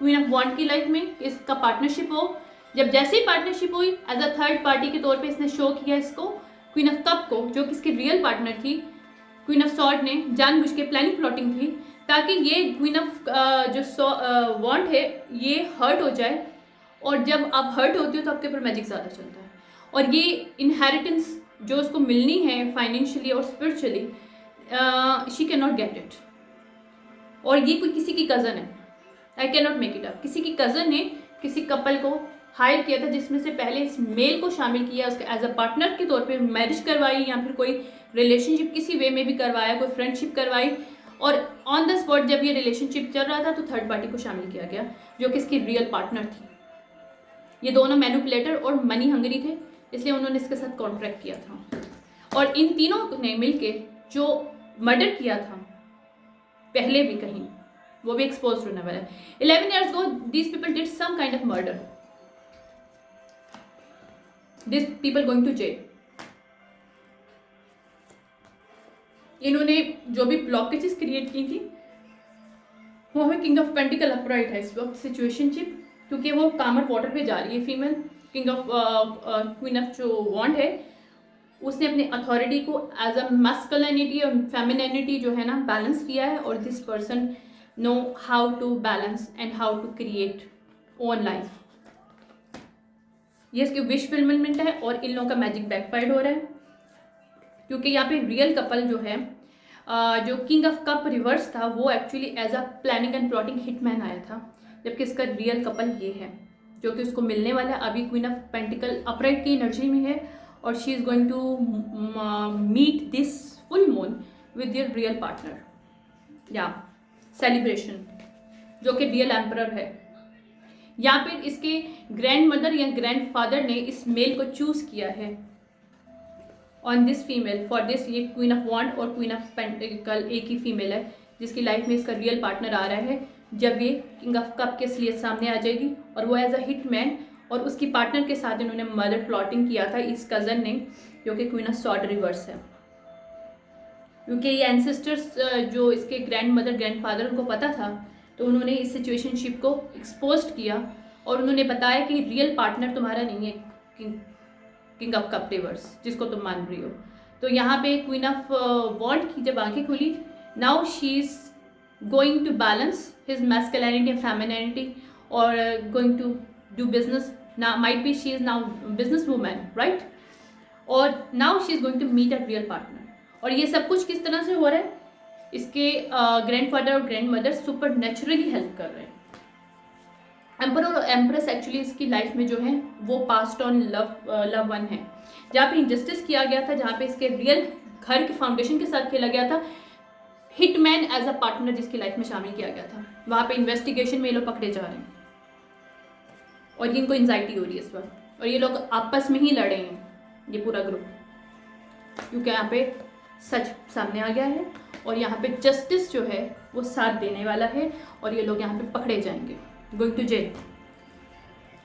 क्वीन ऑफ वॉन्ड की लाइफ में, इसका पार्टनरशिप हो। जब जैसे ही पार्टनरशिप हुई एज अ थर्ड पार्टी के तौर पे इसने शो किया इसको क्वीन ऑफ कप को, जो कि इसकी रियल पार्टनर थी। क्वीन ऑफ सॉर्ड ने जानबूझ के प्लानिंग प्लॉटिंग थी ताकि ये क्वीन ऑफ जो वॉन्ड है ये हर्ट हो जाए, और जब आप हर्ट होती हो तो आपके ऊपर मैजिक ज़्यादा चलता है, और ये इनहेरिटेंस जो उसको मिलनी है फाइनेंशियली और spiritually, she can not get it. और ये कोई किसी की कज़न है, आई can not make it up. किसी की कज़न ने किसी कपल को हायर किया था जिसमें से पहले इस मेल को शामिल किया, उसके एज अ पार्टनर के तौर पे मैरिज करवाई, या फिर कोई रिलेशनशिप किसी वे में भी करवाया, कोई फ्रेंडशिप करवाई, और ऑन द स्पॉट जब ये रिलेशनशिप चल रहा था तो थर्ड पार्टी को शामिल किया गया जो कि इसकी रियल पार्टनर थी। ये दोनों मैनिपुलेटर और मनी हंगरी थे, इसलिए उन्होंने इसके साथ कॉन्ट्रैक्ट किया था। और इन तीनों ने मिलके जो मर्डर किया था पहले भी कहीं, वो भी एक्सपोज होने वाला है। 11 years ago these people did some kind of murder, these people going to jail। इन्होंने जो भी ब्लॉकेजेस क्रिएट की थी वो हमें किंग ऑफ पेंटिकल अपराइट है इस वक्त सिचुएशनशिप, क्योंकि वो कामर वाटर पे जा रही है female. King of queen of जो वॉन्ड है उसने अपनी अथॉरिटी को एज अ मैस्कुलिनिटी और फेमिनिटी जो है ना बैलेंस किया है, और this person know how to balance and how to create own life. ये इसकी विश फिल्मेंट है, और इन लोगों का मैजिक बैकफायर्ड हो रहा है क्योंकि यहाँ पे रियल कपल जो है जो किंग ऑफ कप रिवर्स था वो actually as a planning and plotting hitman आया था, जबकि इसका रियल कपल ये है जो कि उसको मिलने वाला है। अभी क्वीन ऑफ पेंटिकल अपराइट की एनर्जी में है, और she is going to meet this full moon with your real partner या सेलिब्रेशन, जो कि रियल एम्परर है। यहाँ पे इसके ग्रैंड मदर या ग्रैंड फादर ने इस मेल को चूज किया है on this female for this. ये क्वीन ऑफ वॉन्ड और क्वीन ऑफ पेंटिकल एक ही फीमेल है जिसकी लाइफ में इसका रियल पार्टनर आ रहा है जब ये किंग ऑफ कप के असलियत सामने आ जाएगी, और वो एज अ हिट मैन और उसकी पार्टनर के साथ इन्होंने मर्डर प्लॉटिंग किया था इस कज़न ने, जो कि क्वीन ऑफ सॉर्ड रिवर्स है। क्योंकि ये एंसेस्टर्स जो इसके ग्रैंड मदर ग्रैंड फादर उनको पता था, तो उन्होंने इस सिचुएशनशिप को एक्सपोज किया और उन्होंने बताया कि रियल पार्टनर तुम्हारा नहीं है किंग ऑफ कप रिवर्स जिसको तुम मान रही हो। तो यहाँ पे क्वीन ऑफ वॉन्ड की जब आंखें खुली, now she is going to balance his masculinity and femininity और going to do business. now might be she is now business woman, right? और now she is going to meet a real partner। और ये सब कुछ किस तरह से हो रहा है, इसके ग्रैंडफादर और grand mother super naturally help कर रहे हैं। एम्परर और एम्प्रेस एक्चुअली इसकी लाइफ में जो है वो पास्ट ऑन लव वन है, जहाँ पे इंजस्टिस किया गया था, जहाँ पे इसके रियल घर के फाउंडेशन के साथ खेला गया था। हिटमैन एज अ पार्टनर जिसकी लाइफ में शामिल किया गया था, वहाँ पे इन्वेस्टिगेशन में ये लोग पकड़े जा रहे हैं और इनको एंजाइटी हो रही है इस वक्त, और ये लोग आपस में ही लड़े हैं ये पूरा ग्रुप, क्योंकि यहाँ पे सच सामने आ गया है और यहाँ पे जस्टिस जो है वो साथ देने वाला है और ये लोग यहाँ पे पकड़े जाएंगे, गोइंग टू जेल।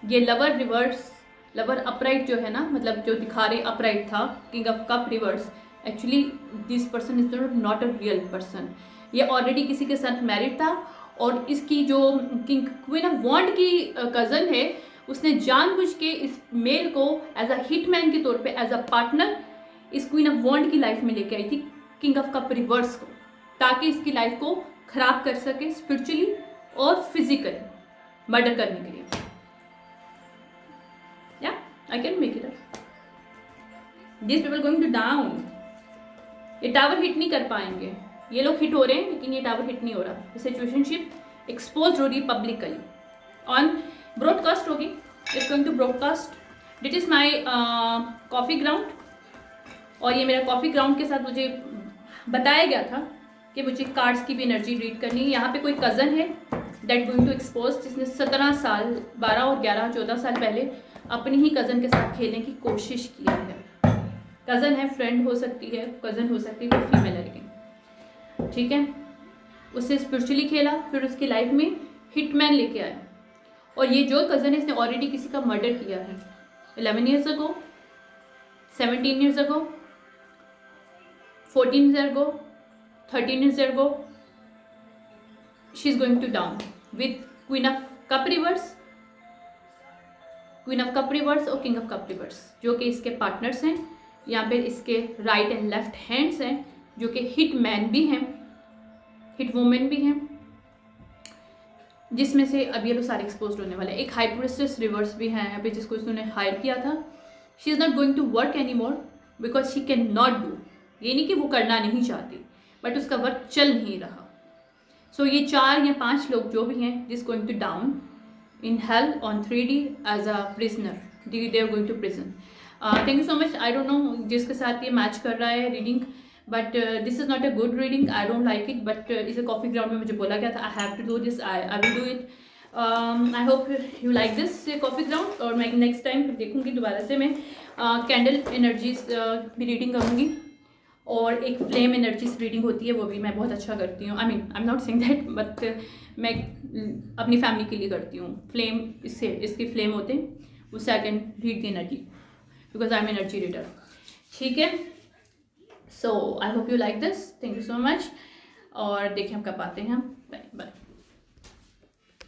ये लवर रिवर्स, लवर अपराइट जो है ना, मतलब जो दिखा रहे अपराइट था, king of cup reverse, actually this person is not a real person. ये ऑलरेडी किसी के साथ मैरिड था और इसकी जो किंग क्वीन ऑफ वॉन्ड की कज़न है, उसने जानबूझ के इस मेल को एज अ हिटमैन के तौर पे एज अ पार्टनर इस क्वीन ऑफ वॉन्ड की लाइफ में लेके आई थी, किंग ऑफ कप रिवर्स को, ताकि इसकी लाइफ को खराब कर सके स्पिरिचुअली और फिजिकली, मर्डर करने के लिए। या I can make it up, this people going to down. ये टावर हिट नहीं कर पाएंगे, ये लोग हिट हो रहे हैं लेकिन ये टावर हिट नहीं हो रहा। सिचुएशनशिप एक्सपोज हो रही है पब्लिकली, ऑन ब्रॉडकास्ट होगी, it's going to broadcast. This is my coffee ground, और ये मेरा कॉफ़ी ग्राउंड के साथ मुझे बताया गया था कि मुझे कार्ड्स की भी एनर्जी रीड करनी है। यहाँ पे कोई कज़न है दैट गोइंग टू एक्सपोज, जिसने 17 साल 12 और 11 14 साल पहले अपनी ही कज़न के साथ खेलने की कोशिश की है। कज़न है, फ्रेंड हो सकती है, कज़न हो सकती है, कोई फीमेल लड़की, ठीक है। उससे स्पिरिचुअली खेला, फिर उसकी लाइफ में हिटमैन लेके आया, और ये जो कज़न है इसने ऑलरेडी किसी का मर्डर किया है 11 years ago, 17 years ago, 14 years ago, 13 years ago. She is going to down with queen of cup reverse, queen of cup reverse और किंग ऑफ कप रिवर्स, जो कि इसके पार्टनर्स हैं। यहाँ पे इसके राइट एंड लेफ्ट हैंड्स हैं, जो कि हिट मैन भी हैं, हिट वुमेन भी हैं, जिसमें से अब ये लोग सारे एक्सपोज होने वाले हैं। एक हाई प्रिस्टेस रिवर्स भी है यहाँ पे, जिसको इसने हायर किया था। She is not going to work any more because she can not do, ये नहीं कि वो करना नहीं चाहती, बट उसका वर्क चल नहीं रहा। सो ये 4 या 5 लोग जो भी हैं, जिस going to down in hell on 3D as a prisoner, they are going to prison. Thank you so much. I don't know जिसके साथ ये मैच कर रहा है reading, but this is not a good reading, I don't like it, but इसे कॉफ़ी ग्राउंड में मुझे बोला गया था I have to do this, I will do it. I hope you like this coffee ground, और मैं नेक्स्ट टाइम देखूँगी दोबारा से। मैं कैंडल एनर्जीज भी रीडिंग करूँगी, और एक फ्लेम एनर्जीज रीडिंग होती है, वो भी मैं बहुत अच्छा करती हूँ। I mean I am not saying that, but मैं अपनी फैमिली के लिए करती हूँ। फ्लेम इससे, इसके फ्लेम होते हैं, उससे I can read the energy because I am energy reader, ठीक है। So I hope you like this, thank you so much, और देखें हम कब आते हैं। Bye bye.